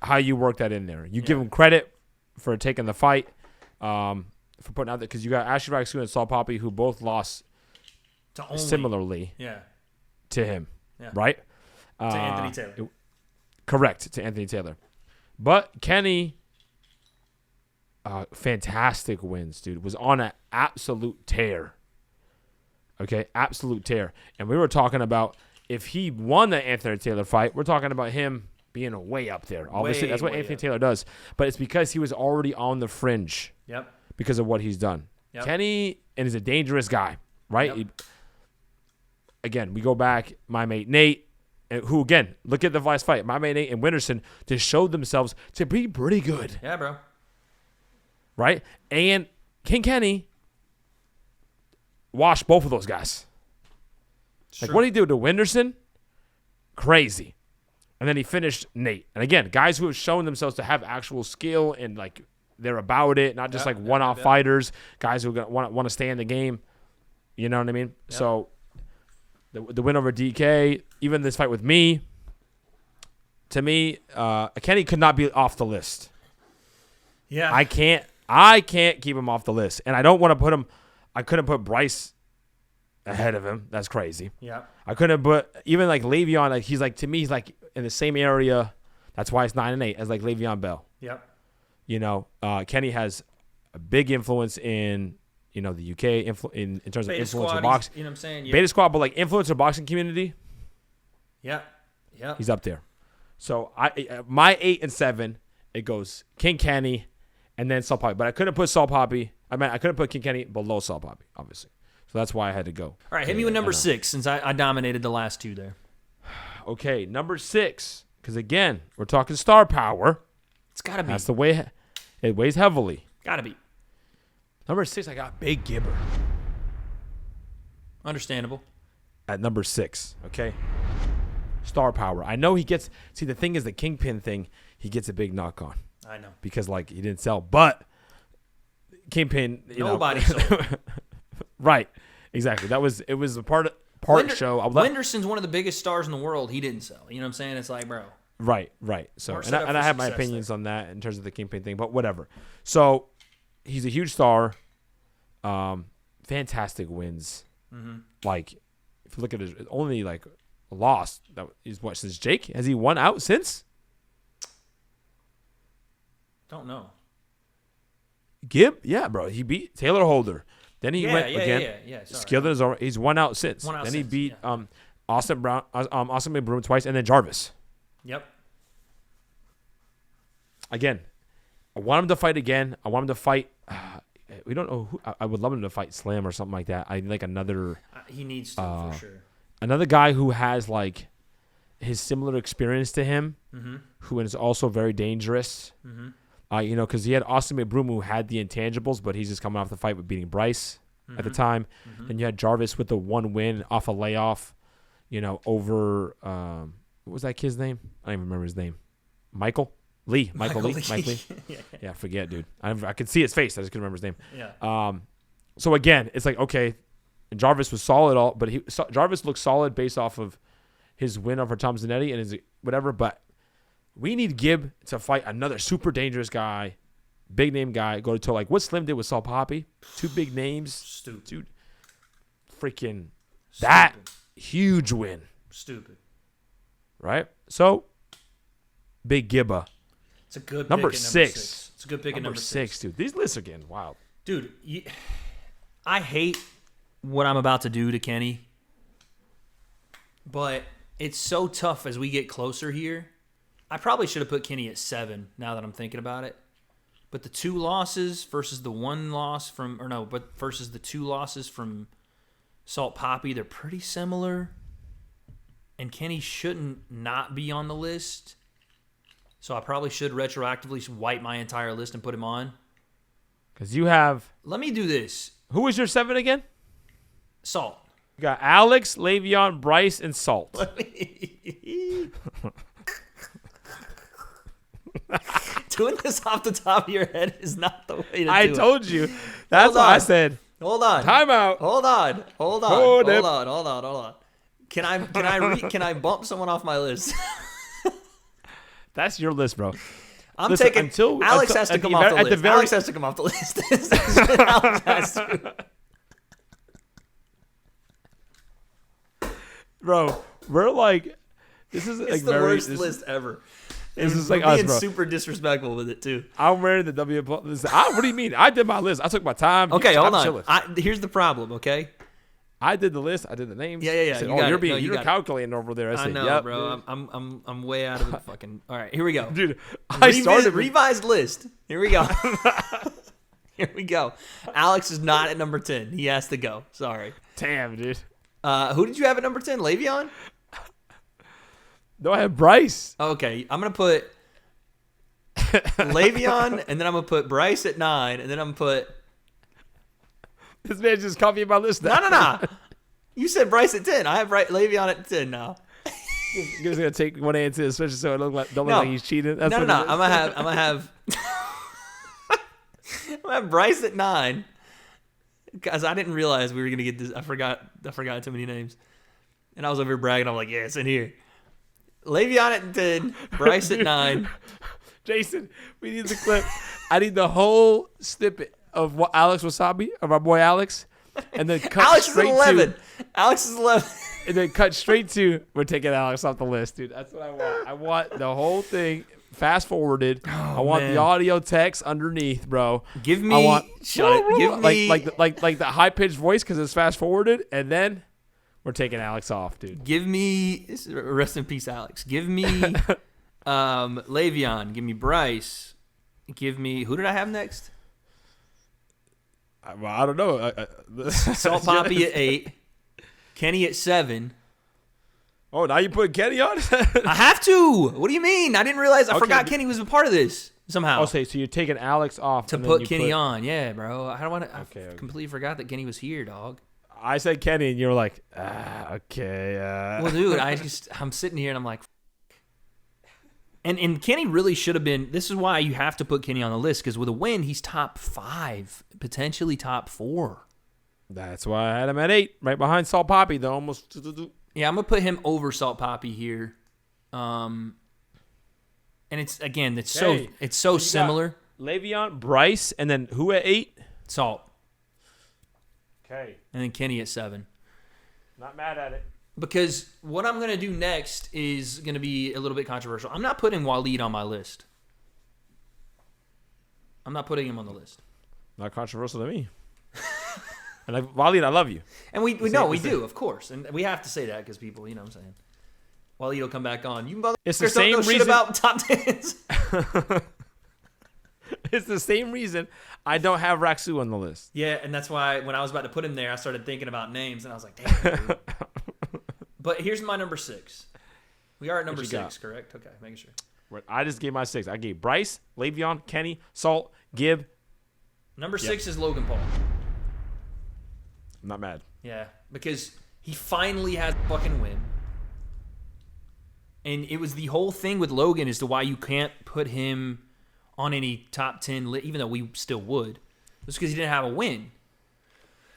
Speaker 2: how you work that in there. You give him credit for taking the fight, for putting out there because you got Ashley Rexu and Saul Poppy who both lost similarly to him, right?
Speaker 1: To Anthony Taylor.
Speaker 2: Correct, to Anthony Taylor. But Kenny, fantastic wins, dude. Was on an absolute tear. Okay, absolute tear. And we were talking about if he won the Anthony Taylor fight, we're talking about him being way up there. Obviously, that's what Anthony Taylor does. But it's because he was already on the fringe.
Speaker 1: Yep.
Speaker 2: Because of what he's done. Yep. Kenny is a dangerous guy, right?
Speaker 1: Yep.
Speaker 2: Again, we go back, my mate Nate, who, again, look at the last fight. My mate Nate and Winterson just showed themselves to be pretty good.
Speaker 1: Yeah, bro.
Speaker 2: Right? And King Kenny washed both of those guys. Like, what did he do to Winterson? Crazy. And then he finished Nate. And again, guys who have shown themselves to have actual skill and, like, they're about it, not just one-off fighters, guys who want to stay in the game. You know what I mean? Yep. So the win over DK, even this fight with me, to me, Kenny could not be off the list.
Speaker 1: Yeah.
Speaker 2: I can't keep him off the list. And I don't want to put him – I couldn't put Bryce ahead of him. That's crazy.
Speaker 1: Yeah.
Speaker 2: I couldn't put – even like Le'Veon, like he's like – to me, he's like in the same area. That's why it's 9 and 8 as like Le'Veon Bell.
Speaker 1: Yep.
Speaker 2: You know, Kenny has a big influence in, you know, the UK in terms of influencer boxing.
Speaker 1: You know what I'm saying? Yeah.
Speaker 2: Beta Squad, but like influencer boxing community.
Speaker 1: Yeah. Yeah.
Speaker 2: He's up there. So my 8 and 7, it goes King Kenny and then Saul Poppy. But I couldn't put Saul Poppy. I couldn't put King Kenny below Saul Poppy, obviously. So that's why I had to go.
Speaker 1: All right, hit me with number 6 since I dominated the last 2 there.
Speaker 2: Okay, number 6. Because again, we're talking star power.
Speaker 1: It's got to be.
Speaker 2: That's the way it weighs heavily.
Speaker 1: Got to be.
Speaker 2: Number 6, I got Big Gibber.
Speaker 1: Understandable.
Speaker 2: At number 6, okay? Star power. I know he gets... See, the thing is the Kingpin thing, he gets a big knock on.
Speaker 1: I know.
Speaker 2: Because, like, he didn't sell. But Kingpin,
Speaker 1: Nobody sold.
Speaker 2: Right. Exactly. It was a part show.
Speaker 1: Wenderson's one of the biggest stars in the world. He didn't sell. You know what I'm saying? It's like, bro.
Speaker 2: Right. So, and I have my opinions on that in terms of the Kingpin thing, but whatever. So, he's a huge star. Fantastic wins. Mm-hmm. Like, if you look at his only like loss, that is what since Jake has he won out since?
Speaker 1: Don't know.
Speaker 2: Gib, yeah, bro. He beat Taylor Holder. Then he went again.
Speaker 1: Yeah.
Speaker 2: Skilled is over. He's won out since. He beat Austin McBroom twice, and then Jarvis.
Speaker 1: Yep.
Speaker 2: Again, I want him to fight again. I want him to fight. We don't know who. I would love him to fight Slam or something like that. I like another.
Speaker 1: He needs to for sure.
Speaker 2: Another guy who has like his similar experience to him, who is also very dangerous. Mm-hmm. You know, because he had Austin McBroom who had the intangibles, but he's just coming off the fight with beating Bryce at the time. Mm-hmm. Then you had Jarvis with the one win off a layoff, you know, over what was that kid's name? I don't even remember his name. Michael Lee. Mike Lee. Yeah, forget, dude. I could see his face. I just couldn't remember his name.
Speaker 1: Yeah.
Speaker 2: So again, it's like okay, and Jarvis was solid, but Jarvis looked solid based off of his win over Tom Zanetti and his whatever, but. We need Gib to fight another super dangerous guy, big name guy. Go to like what Slim did with Saul Poppy. 2 big names.
Speaker 1: Stupid.
Speaker 2: Dude, freaking that huge win.
Speaker 1: Stupid.
Speaker 2: Right? So, Big Gibba.
Speaker 1: It's a good
Speaker 2: number
Speaker 1: pick at
Speaker 2: 6.
Speaker 1: It's a good pick at number 6.
Speaker 2: Dude. These lists are getting wild.
Speaker 1: Dude, I hate what I'm about to do to Kenny, but it's so tough as we get closer here. I probably should have put Kenny at 7 now that I'm thinking about it. But the 2 losses versus the 1 loss versus the 2 losses from Salt Poppy, they're pretty similar. and Kenny shouldn't not be on the list. So I probably should retroactively wipe my entire list and put him on.
Speaker 2: Because you have...
Speaker 1: Let me do this.
Speaker 2: Who was your 7 again?
Speaker 1: Salt.
Speaker 2: You got Alex, Le'Veon, Bryce, and Salt.
Speaker 1: Doing this off the top of your head is not the way to do it.
Speaker 2: I told you. That's what I said.
Speaker 1: Hold on.
Speaker 2: Time out.
Speaker 1: Hold on. Hold on. Can I bump someone off my list?
Speaker 2: That's your list, bro.
Speaker 1: I'm taking Alex has to come off the list. Alex has to come off the list. Alex has to.
Speaker 2: Bro, we're like, this is
Speaker 1: It's
Speaker 2: like
Speaker 1: the
Speaker 2: very
Speaker 1: worst list ever.
Speaker 2: This is
Speaker 1: We're
Speaker 2: like us,
Speaker 1: being
Speaker 2: bro.
Speaker 1: super disrespectful with it too.
Speaker 2: I'm wearing the W. What do you mean? I did my list. I took my time.
Speaker 1: Okay, hold
Speaker 2: I'm
Speaker 1: on.
Speaker 2: chilling.
Speaker 1: Here's the problem. Okay.
Speaker 2: I did the list. I did the names.
Speaker 1: Yeah.
Speaker 2: I said,
Speaker 1: You got
Speaker 2: you're
Speaker 1: it. No,
Speaker 2: you're calculating over there. I
Speaker 1: I
Speaker 2: said,
Speaker 1: know,
Speaker 2: yep,
Speaker 1: bro.
Speaker 2: dude.
Speaker 1: I'm way out of it. Fucking. All right, here we go.
Speaker 2: Dude, I started.
Speaker 1: Revised list. Here we go. Here we go. Alex is not at number 10. He has to go. Sorry.
Speaker 2: Damn, dude.
Speaker 1: Who did you have at number 10? Le'Veon?
Speaker 2: No, I have Bryce.
Speaker 1: Okay, I'm gonna put Le'Veon, and then I'm gonna put Bryce at 9, and then I'm gonna put.
Speaker 2: This man just copied my list now.
Speaker 1: No. You said Bryce at 10. I have Le'Veon at 10 now.
Speaker 2: He's just gonna take one answer, especially so it don't look
Speaker 1: No.
Speaker 2: like he's cheating. That's
Speaker 1: No.
Speaker 2: what
Speaker 1: I'm
Speaker 2: it is.
Speaker 1: gonna have. I'm gonna have Bryce at 9. Guys, I didn't realize we were gonna get this. I forgot too many names, and I was over here bragging. I'm like, yeah, it's in here. Le'Veon at 10, Bryce at 9.
Speaker 2: Jason, we need the clip. I need the whole snippet of what Alex Wasabi, of our boy Alex, and then cut
Speaker 1: Alex is
Speaker 2: straight
Speaker 1: 11.
Speaker 2: to,
Speaker 1: Alex is 11.
Speaker 2: and then cut straight to, we're taking Alex off the list, dude. That's what I want. I want the whole thing fast forwarded. I want
Speaker 1: man.
Speaker 2: the audio text underneath, bro.
Speaker 1: Give me.
Speaker 2: I want
Speaker 1: Shut it. Give me.
Speaker 2: like the high pitched voice because it's fast forwarded, and then we're taking Alex off, dude.
Speaker 1: Give me. Rest in peace, Alex. Give me. Le'Veon. Give me Bryce. Give me. Who did I have next?
Speaker 2: Well, I don't know.
Speaker 1: Salt Poppy at 8. Kenny at 7.
Speaker 2: Oh, now you put Kenny on?
Speaker 1: I have to. What do you mean? I didn't realize. I
Speaker 2: Okay,
Speaker 1: forgot
Speaker 2: but-
Speaker 1: Kenny was a part of this somehow.
Speaker 2: Oh, so you're taking Alex off
Speaker 1: to
Speaker 2: and then
Speaker 1: put
Speaker 2: you
Speaker 1: Kenny on. Yeah, bro. I don't want to.
Speaker 2: Okay, okay.
Speaker 1: Completely forgot that Kenny was here, dog.
Speaker 2: I said Kenny, and you were like, okay.
Speaker 1: Well, dude, I'm sitting here and I'm like, and Kenny really should have been. This is why you have to put Kenny on the list, because with a win, he's top 5, potentially top 4.
Speaker 2: That's why I had him at 8, right behind Salt Poppy, though. Almost.
Speaker 1: Yeah, I'm gonna put him over Salt Poppy here. And it's
Speaker 2: Okay.
Speaker 1: so similar.
Speaker 2: Le'Veon, Bryce, and then who at 8?
Speaker 1: Salt,
Speaker 2: Okay.
Speaker 1: and then Kenny at 7.
Speaker 2: Not mad at it.
Speaker 1: Because what I'm gonna do next is gonna be a little bit controversial. I'm not putting Waleed on my list. I'm not putting him on the list.
Speaker 2: Not controversial to me. And Waleed, I love you.
Speaker 1: And we do, of course. And we have to say that because people, you know what I'm saying. Waleed will come back on. You motherfuckers
Speaker 2: It's the
Speaker 1: don't
Speaker 2: same
Speaker 1: know
Speaker 2: reason
Speaker 1: shit about top 10s.
Speaker 2: It's the same reason I don't have Raksu on the list.
Speaker 1: Yeah, and that's why when I was about to put him there, I started thinking about names, and I was like, damn. Dude. But here's my number 6. We are at number 6, correct? Okay, making sure.
Speaker 2: I just gave my 6. I gave Bryce, Le'Veon, Kenny, Salt, Gibb.
Speaker 1: Number 6 is Logan Paul.
Speaker 2: I'm not mad.
Speaker 1: Yeah, because he finally has a fucking win. And it was the whole thing with Logan as to why you can't put him on any top 10 list, even though we still would. It's because he didn't have a win.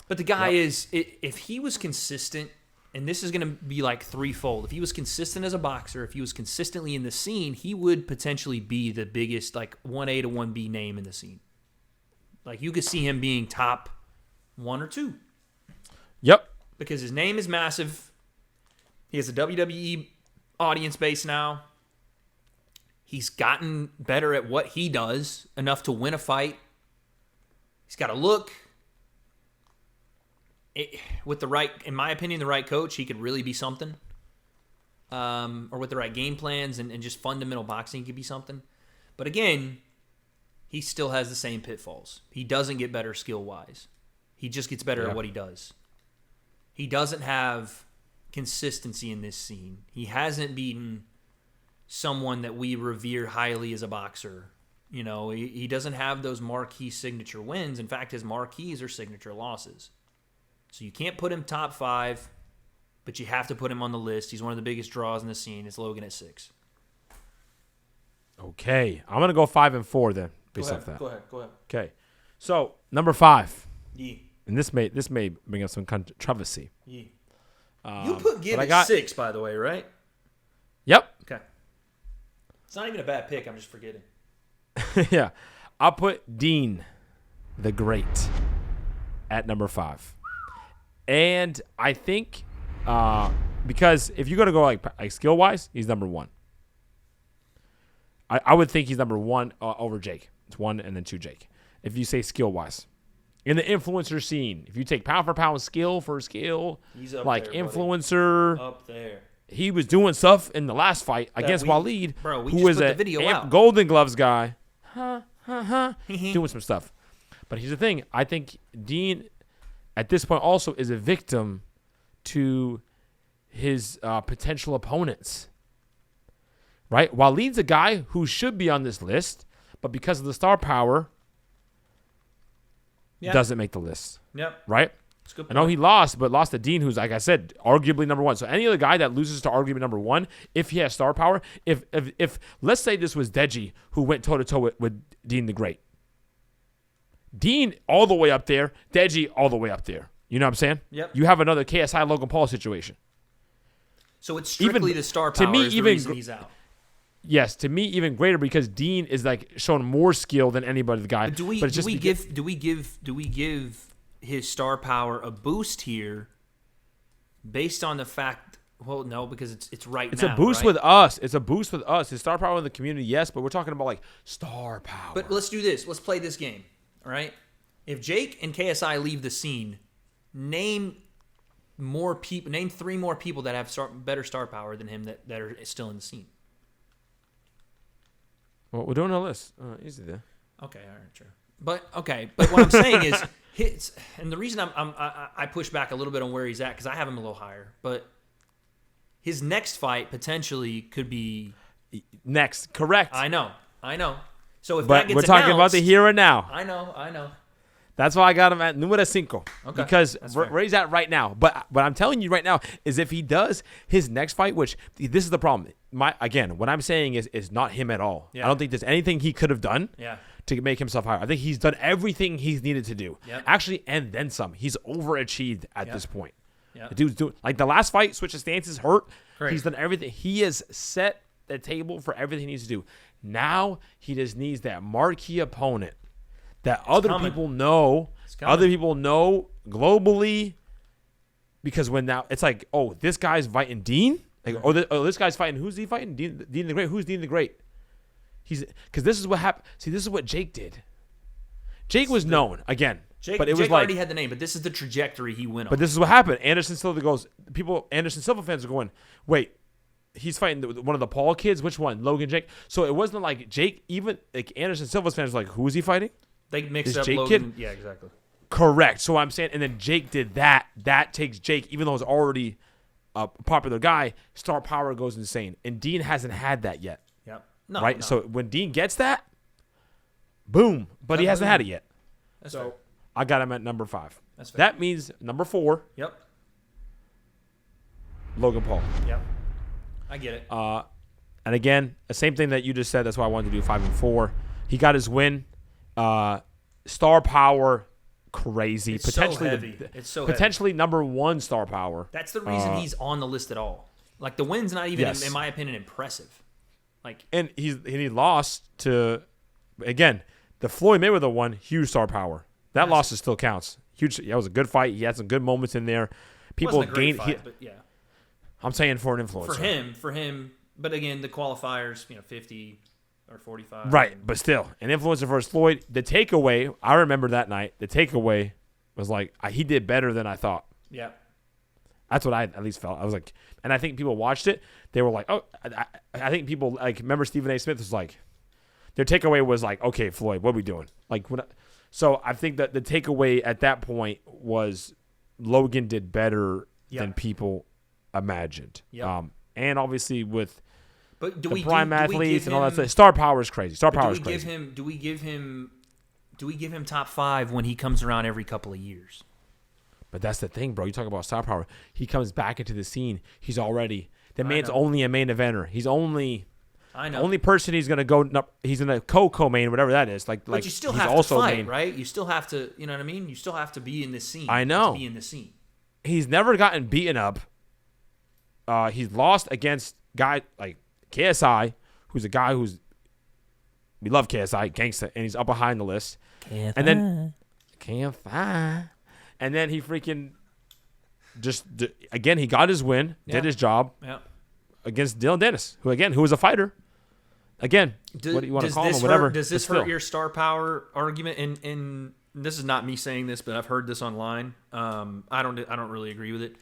Speaker 1: But the guy is, if he was consistent, and this is going to be like threefold. If he was consistent as a boxer, if he was consistently in the scene, he would potentially be the biggest, like, 1A to 1B name in the scene. Like, you could see him being top 1 or 2.
Speaker 2: Yep.
Speaker 1: Because his name is massive. He has a WWE audience base now. He's gotten better at what he does, enough to win a fight. He's got a look. With the right, in my opinion, the right coach, he could really be something. Or with the right game plans and just fundamental boxing, he could be something. But again, he still has the same pitfalls. He doesn't get better skill-wise. He just gets better at what he does. He doesn't have consistency in this scene. He hasn't beaten someone that we revere highly as a boxer. You know, he doesn't have those marquee signature wins. In fact, his marquees are signature losses. So you can't put him top 5, but you have to put him on the list. He's one of the biggest draws in the scene. It's Logan at 6.
Speaker 2: Okay. I'm going to go 5 and 4 then, based off that.
Speaker 1: Go ahead.
Speaker 2: Okay. So, number 5.
Speaker 1: Yeah.
Speaker 2: And this may bring up some controversy.
Speaker 1: Yeah. You put Gibb at 6, by the way, right?
Speaker 2: Yep.
Speaker 1: Okay. It's not even a bad pick. I'm just forgetting.
Speaker 2: Yeah. I'll put Dean the Great at number 5. And I think because if you're going to go like skill-wise, he's number 1. I would think he's number 1 over Jake. It's 1 and then 2 Jake. If you say skill-wise. In the influencer scene, if you take pound for pound, skill for skill,
Speaker 1: he's up
Speaker 2: like
Speaker 1: there,
Speaker 2: influencer.
Speaker 1: buddy. Up there.
Speaker 2: He was doing stuff in the last fight against Waleed, who was a Golden Gloves guy. Doing some stuff. But here's the thing. I think Dean, at this point, also is a victim to his potential opponents. Right? Waleed's a guy who should be on this list, but because of the star power, doesn't make the list.
Speaker 1: Yep.
Speaker 2: Right?
Speaker 1: That's a good
Speaker 2: I
Speaker 1: point.
Speaker 2: know he lost, but lost to Dean, who's, like I said, arguably number 1. So any other guy that loses to arguably number 1, if he has star power, if let's say this was Deji who went toe-to-toe with Dean the Great. Dean all the way up there, Deji all the way up there. You know what I'm saying?
Speaker 1: Yep.
Speaker 2: You have another KSI Logan Paul situation.
Speaker 1: So it's strictly the star power is the reason he's out.
Speaker 2: Yes, to me even greater because Dean is like showing more skill than anybody. The guy.
Speaker 1: But do we give his star power a boost here, based on the fact? Well, no, because it's right now.
Speaker 2: It's a boost with us. It's a boost with us. His star power in the community, yes, but we're talking about like star power.
Speaker 1: But let's do this. Let's play this game. All right. If Jake and KSI leave the scene, name 3 more people that have better star power than him that are still in the scene.
Speaker 2: Well, we're doing a list. Easy there.
Speaker 1: Okay, all right, sure. But what I'm saying is, and the reason I push back a little bit on where he's at because I have him a little higher, but his next fight potentially could be
Speaker 2: next. Correct.
Speaker 1: I know. So if
Speaker 2: but
Speaker 1: that gets
Speaker 2: we're talking about the here and now.
Speaker 1: I know.
Speaker 2: That's why I got him at numero 5.
Speaker 1: Okay,
Speaker 2: because where he's at right now. But what I'm telling you right now is if he does his next fight, which this is the problem. What I'm saying is not him at all.
Speaker 1: Yeah.
Speaker 2: I don't think there's anything he could have done
Speaker 1: to
Speaker 2: make himself higher. I think he's done everything he's needed to do.
Speaker 1: Yep.
Speaker 2: Actually, and then some. He's overachieved at this point.
Speaker 1: Yep.
Speaker 2: The dude's doing like the last fight, switch of stances hurt.
Speaker 1: Great.
Speaker 2: He's done everything. He has set the table for everything he needs to do. Now he just needs that marquee opponent that other people know globally, because when now it's like, oh, this guy's fighting Dean, like, this guy's fighting, who's he fighting? Dean the Great. Who's Dean the Great? Because this is what happened. See, this is what Jake did. Jake was known again, but it was
Speaker 1: Jake
Speaker 2: like
Speaker 1: already had the name, but this is the trajectory he went on.
Speaker 2: But this is what happened. Anderson Silva fans are going, wait, he's fighting one of the Paul kids. Which one? Logan, Jake. So it wasn't like Jake. Even like Anderson Silva's fans were like, who is he fighting?
Speaker 1: They mixed
Speaker 2: This
Speaker 1: up
Speaker 2: Jake
Speaker 1: Logan.
Speaker 2: kid?
Speaker 1: Yeah, exactly.
Speaker 2: Correct. So I'm saying, and then Jake did that. That takes Jake, even though he's already a popular guy, star power goes insane. And Dean hasn't had that yet.
Speaker 1: Yep. No,
Speaker 2: right?
Speaker 1: No.
Speaker 2: So when Dean gets that, boom. But he hasn't had it yet.
Speaker 1: That's fair.
Speaker 2: I got him at number 5.
Speaker 1: That's fair.
Speaker 2: That means number 4,
Speaker 1: Yep.
Speaker 2: Logan Paul.
Speaker 1: Yep. I get it.
Speaker 2: And again, the same thing that you just said. That's why I wanted to do 5 and 4. He got his win. Star power, crazy.
Speaker 1: It's
Speaker 2: potentially
Speaker 1: so heavy. It's so
Speaker 2: potentially number 1 star power.
Speaker 1: That's the reason he's on the list at all. Like the win's not even,
Speaker 2: Yes.
Speaker 1: in my opinion, impressive. Like,
Speaker 2: And he lost to, again, the Floyd Mayweather one, huge star power. That loss still counts. Huge. That was a good fight. He had some good moments in there. People
Speaker 1: wasn't a great
Speaker 2: gained.
Speaker 1: fight, but yeah.
Speaker 2: I'm saying for an influencer.
Speaker 1: For him. But again, the qualifiers, 50 or 45.
Speaker 2: Right, but still, an influencer versus Floyd. The takeaway, I remember that night. The takeaway was like he did better than I thought.
Speaker 1: Yeah.
Speaker 2: That's what I at least felt. I was like, and I think people watched it. They were like, oh, I think people like remember Stephen A. Smith was like, their takeaway was like, okay, Floyd, what are we doing? Like, so I think that the takeaway at that point was Logan did better than people imagined.
Speaker 1: Yep.
Speaker 2: And obviously with
Speaker 1: But
Speaker 2: the prime athletes and all that stuff, star power is crazy. Star power is crazy.
Speaker 1: Do we give him top 5 when he comes around every couple of years?
Speaker 2: But that's the thing, bro. You talk about star power. He comes back into the scene. He's already man's
Speaker 1: know.
Speaker 2: only a main eventer. He's only.
Speaker 1: I know.
Speaker 2: The only person he's gonna go. He's gonna co-main, whatever that is. But
Speaker 1: you still
Speaker 2: he's
Speaker 1: have
Speaker 2: also
Speaker 1: to fight,
Speaker 2: main.
Speaker 1: right? You still have to. You know what I mean? You still have to be in this scene.
Speaker 2: I know.
Speaker 1: To be in the scene.
Speaker 2: He's never gotten beaten up. He's lost against guy like KSI, who's a guy who's we love KSI, gangsta, and he's up behind the list.
Speaker 1: KSI.
Speaker 2: And then KSI, and then he freaking just again he got his win, did his job against Dylan Dennis, who was a fighter. Again, what do you want to call him? Whatever.
Speaker 1: Does this hurt your star power argument? And this is not me saying this, but I've heard this online. I don't really agree with it.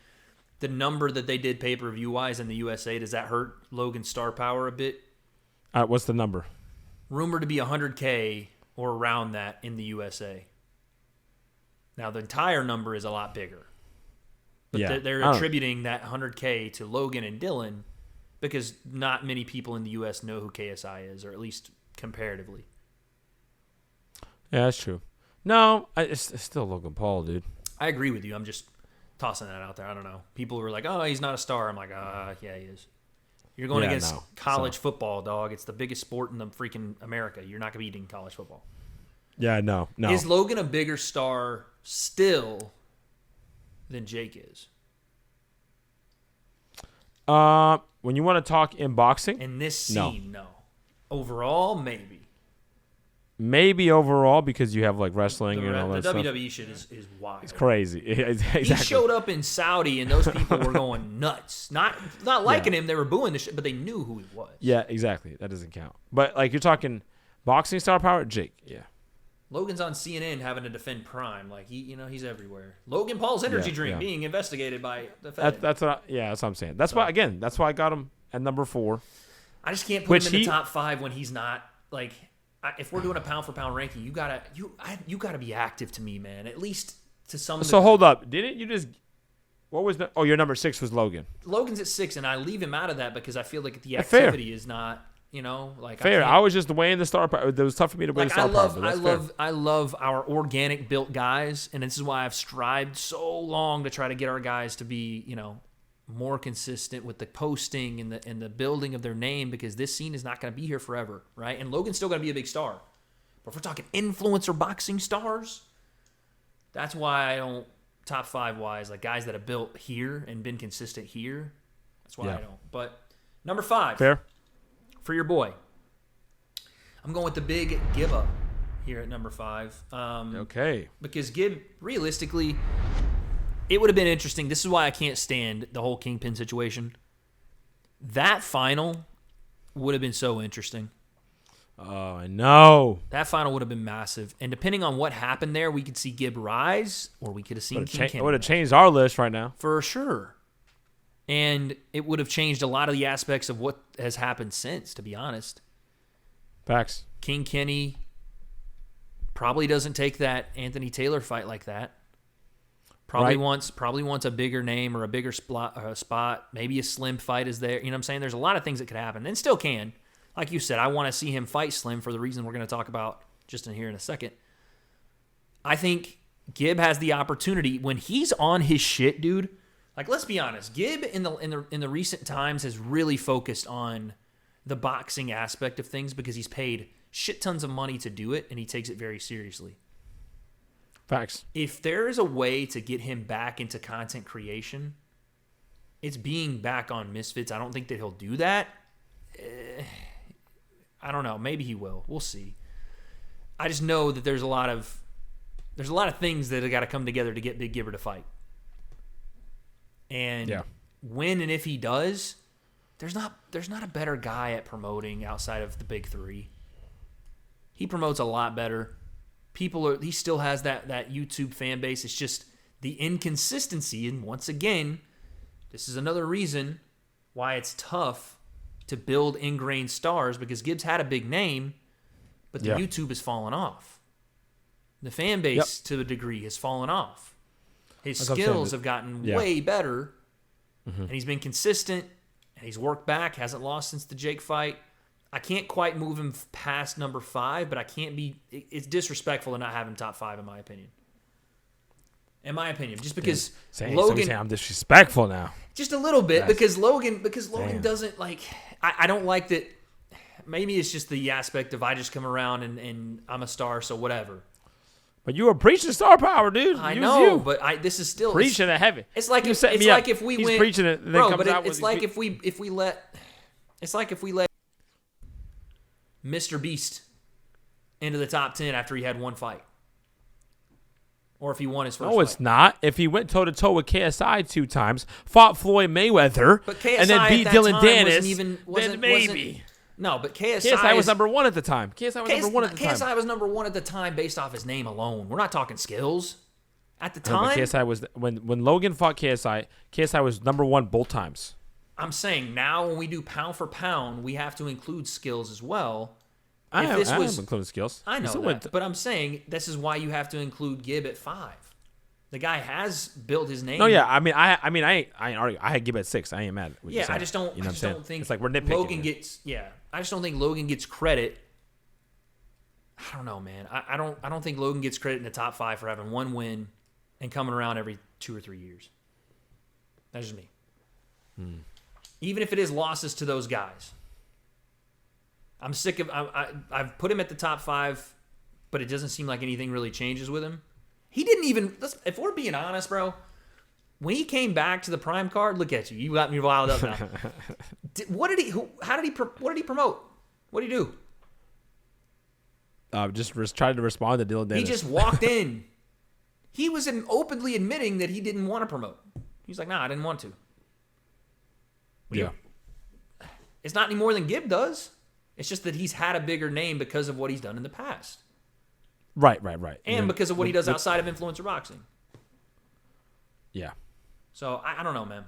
Speaker 1: The number that they did pay-per-view wise in the USA, does that hurt Logan's star power a bit?
Speaker 2: What's the number?
Speaker 1: Rumored to be 100K or around that in the USA. Now the entire number is a lot bigger, but they're attributing that 100K to Logan and Dylan because not many people in the US know who KSI is, or at least comparatively.
Speaker 2: Yeah, that's true. No, it's still Logan Paul, dude.
Speaker 1: I agree with you. I'm just tossing that out there. I don't know. People were like, "Oh, he's not a star." I'm like, yeah, he is." You're going against college football, dog. It's the biggest sport in the freaking America. You're not going to be eating college football.
Speaker 2: Yeah, no.
Speaker 1: Is Logan a bigger star still than Jake is?
Speaker 2: When you want to talk in boxing,
Speaker 1: In this scene, no. Overall, maybe.
Speaker 2: Maybe overall because you have like wrestling and all that
Speaker 1: the
Speaker 2: stuff.
Speaker 1: WWE shit is wild.
Speaker 2: It's crazy. Exactly.
Speaker 1: He showed up in Saudi and those people were going nuts. Not liking him, they were booing the shit, but they knew who he was.
Speaker 2: Yeah, exactly. That doesn't count. But like you're talking boxing star power, Jake. Yeah.
Speaker 1: Logan's on CNN having to defend Prime, like he's everywhere. Logan Paul's energy drink being investigated by the Fed.
Speaker 2: That's what I'm saying. That's why I got him at number 4.
Speaker 1: I just can't put him in the top 5 when he's not like. If we're doing a pound for pound ranking, you gotta be active to me, man. At least to some.
Speaker 2: So hold up, didn't you just? What was the? Oh, your number 6 was Logan.
Speaker 1: Logan's at 6, and I leave him out of that because I feel like the activity is not. Like
Speaker 2: fair. I was just weighing the star power. It was tough for me to weigh the star power.
Speaker 1: I love our organic built guys, and this is why I've strived so long to try to get our guys to be, more consistent with the posting and the building of their name, because this scene is not going to be here forever, right? And Logan's still going to be a big star. But if we're talking influencer boxing stars, that's why I don't, top 5 wise, like guys that have built here and been consistent here, that's why I don't. But number 5.
Speaker 2: Fair.
Speaker 1: For your boy, I'm going with the big give up here at number 5.
Speaker 2: Okay.
Speaker 1: Because Gib, realistically, it would have been interesting. This is why I can't stand the whole Kingpin situation. That final would have been so interesting.
Speaker 2: Oh, I know.
Speaker 1: That final would have been massive. And depending on what happened there, we could see Gib rise, or we could have seen King Kenny.
Speaker 2: It would have changed our list right now.
Speaker 1: For sure. And it would have changed a lot of the aspects of what has happened since, to be honest.
Speaker 2: Facts.
Speaker 1: King Kenny probably doesn't take that Anthony Taylor fight like that. Probably wants a bigger name or a bigger spot. Maybe a Slim fight is there. You know what I'm saying? There's a lot of things that could happen, and still can. Like you said, I want to see him fight Slim for the reason we're going to talk about just in here in a second. I think Gib has the opportunity when he's on his shit, dude. Like, let's be honest. Gib in the recent times has really focused on the boxing aspect of things because he's paid shit tons of money to do it, and he takes it very seriously.
Speaker 2: Facts.
Speaker 1: If there is a way to get him back into content creation, it's being back on Misfits. I don't think that he'll do that. I don't know. Maybe he will. We'll see. I just know that there's a lot of things that have got to come together to get Big Gibber to fight. And when and if he does, there's not a better guy at promoting outside of the big 3. He promotes a lot better. He still has that YouTube fan base. It's just the inconsistency. And once again, this is another reason why it's tough to build ingrained stars, because Gibbs had a big name, but the YouTube has fallen off. The fan base to a degree has fallen off. His skills have gotten way better, and he's been consistent, and he's worked back, hasn't lost since the Jake fight. I can't quite move him past number 5, but I can't be. It's disrespectful to not have him top 5, in my opinion. Just because Logan,
Speaker 2: I'm disrespectful now.
Speaker 1: just a little bit, because Logan doesn't like. I don't like that. Maybe it's just the aspect of I just come around and I'm a star, so whatever.
Speaker 2: But you were preaching star power, dude.
Speaker 1: I know, but this is still
Speaker 2: preaching it heavy.
Speaker 1: It's like
Speaker 2: if
Speaker 1: we
Speaker 2: He's
Speaker 1: went,
Speaker 2: preaching it, and then
Speaker 1: bro.
Speaker 2: comes
Speaker 1: But
Speaker 2: out
Speaker 1: it's like if we let Mr. Beast into the top 10 after he had one fight, or if he won his first.
Speaker 2: No, it's not. If he went toe to toe with KSI 2 times, fought Floyd Mayweather,
Speaker 1: but KSI
Speaker 2: and then beat Dylan Dennis,
Speaker 1: then
Speaker 2: maybe.
Speaker 1: No, but KSI
Speaker 2: was number 1 at the time.
Speaker 1: KSI was number 1 at the time based off his name alone. We're not talking skills. At the time,
Speaker 2: but KSI was when Logan fought KSI. KSI was number 1 both times.
Speaker 1: I'm saying now when we do pound for pound, we have to include skills as well.
Speaker 2: I have included skills.
Speaker 1: I know that, but I'm saying this is why you have to include Gibb at 5. The guy has built his name.
Speaker 2: No, yeah, I ain't arguing. I had Gibb at 6. I ain't mad.
Speaker 1: Yeah, I just don't. I just don't think
Speaker 2: it's like we're nitpicking.
Speaker 1: Logan gets. Yeah, I just don't think Logan gets credit. I don't know, man. I don't think Logan gets credit in the top 5 for having one win and coming around every 2 or 3 years. That's just me. Even if it is losses to those guys. I'm sick of. I've put him at the top 5, but it doesn't seem like anything really changes with him. He didn't even. If we're being honest, bro, when he came back to the prime card, look at you. You got me riled up now. What did he promote? What did he do?
Speaker 2: Just tried to respond to Dylan Dennis.
Speaker 1: He just walked in. He was openly admitting that he didn't want to promote. He's like, nah, I didn't want to.
Speaker 2: Yeah.
Speaker 1: It's not any more than Gibb does. It's just that he's had a bigger name because of what he's done in the past.
Speaker 2: Right.
Speaker 1: And because of what he does outside of influencer boxing.
Speaker 2: Yeah.
Speaker 1: So, I don't know, man.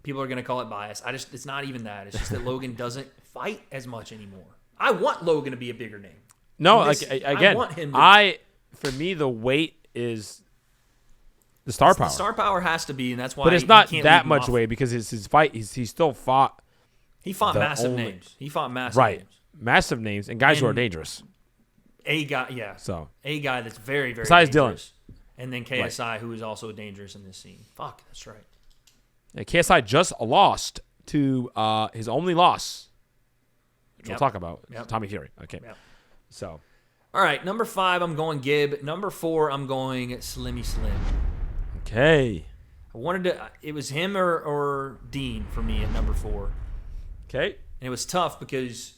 Speaker 1: People are going to call it bias. It's not even that. It's just that Logan doesn't fight as much anymore. I want Logan to be a bigger name.
Speaker 2: No, again,
Speaker 1: I want him to,
Speaker 2: for me, the weight is the star power.
Speaker 1: The star power has to be, and that's why.
Speaker 2: But it's not that much weight because his fight. He still fought.
Speaker 1: He fought massive names. He fought massive names.
Speaker 2: Massive names and guys who are dangerous.
Speaker 1: A guy, yeah.
Speaker 2: So
Speaker 1: a guy that's very, very
Speaker 2: besides
Speaker 1: dangerous. Dylan, and then KSI, who is also dangerous in this scene. Fuck, that's right.
Speaker 2: And KSI just lost to his only loss, which we'll talk about. Tommy Fury. Okay.
Speaker 1: Yep.
Speaker 2: So.
Speaker 1: All right, number 5, I'm going Gibb. Number 4, I'm going Slimmy Slim.
Speaker 2: Okay.
Speaker 1: I wanted to. It was him or Dean for me at number 4.
Speaker 2: Okay.
Speaker 1: And it was tough because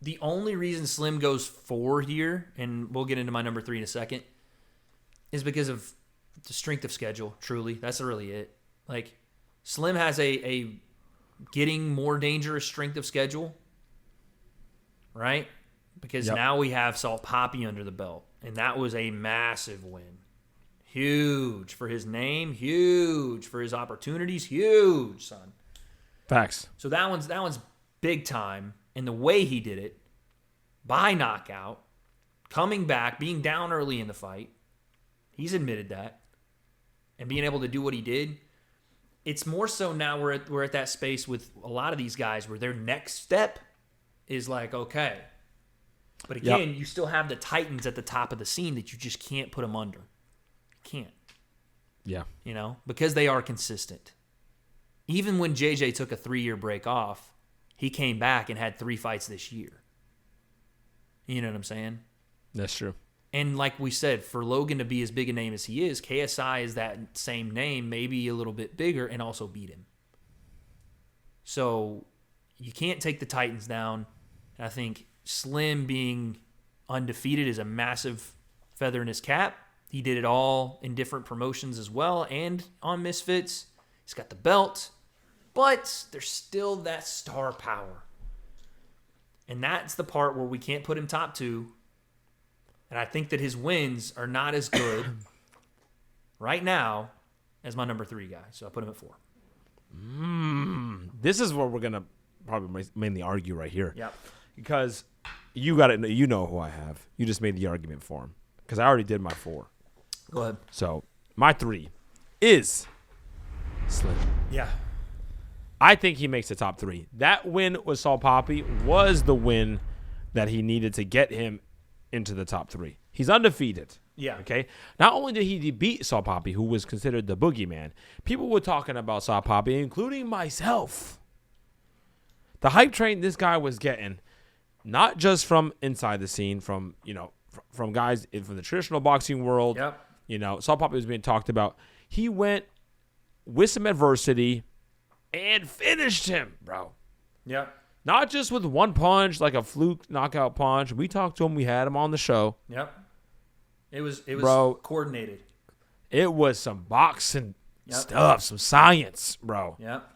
Speaker 1: the only reason Slim goes 4 here, and we'll get into my number 3 in a second, is because of the strength of schedule, truly. That's really it. Like, Slim has a getting more dangerous strength of schedule, right? Because now we have Salt Poppy under the belt, and that was a massive win. Huge for his name, huge for his opportunities, huge, son.
Speaker 2: Facts.
Speaker 1: So that one's big time, and the way he did it, by knockout, coming back, being down early in the fight, he's admitted that, and being able to do what he did. It's more so now we're at that space with a lot of these guys where their next step is like, okay. But again, you still have the Titans at the top of the scene that you just can't put them under. Can't.
Speaker 2: Yeah.
Speaker 1: You know, because they are consistent. Even when JJ took a 3-year break off, he came back and had 3 fights this year. You know what I'm saying?
Speaker 2: That's true.
Speaker 1: And like we said, for Logan to be as big a name as he is, KSI is that same name, maybe a little bit bigger, and also beat him. So you can't take the Titans down. I think Slim being undefeated is a massive feather in his cap. He did it all in different promotions as well and on Misfits. He's got the belt, but there's still that star power. And that's the part where we can't put him top 2. And I think that his wins are not as good right now as my number 3 guy. So I put him at 4.
Speaker 2: This is where we're going to probably mainly argue right here.
Speaker 1: Yep.
Speaker 2: Because you got it. You know who I have. You just made the argument for him. Because I already did my 4.
Speaker 1: Go ahead.
Speaker 2: So my 3 is Slim.
Speaker 1: Yeah.
Speaker 2: I think he makes the top 3. That win with Saul Poppy was the win that he needed to get him into the top 3. He's undefeated.
Speaker 1: Yeah.
Speaker 2: Okay. Not only did he beat Saul Poppy, who was considered the boogeyman, people were talking about Saul Poppy, including myself. The hype train this guy was getting, not just from inside the scene, from from guys from the traditional boxing world.
Speaker 1: Yep.
Speaker 2: Saul Poppy was being talked about. He went with some adversity and finished him, bro.
Speaker 1: Yep.
Speaker 2: Not just with one punch, like a fluke knockout punch. We talked to him. We had him on the show.
Speaker 1: Yep. It was
Speaker 2: Bro,
Speaker 1: coordinated.
Speaker 2: It was some boxing stuff, some science, bro.
Speaker 1: Yep.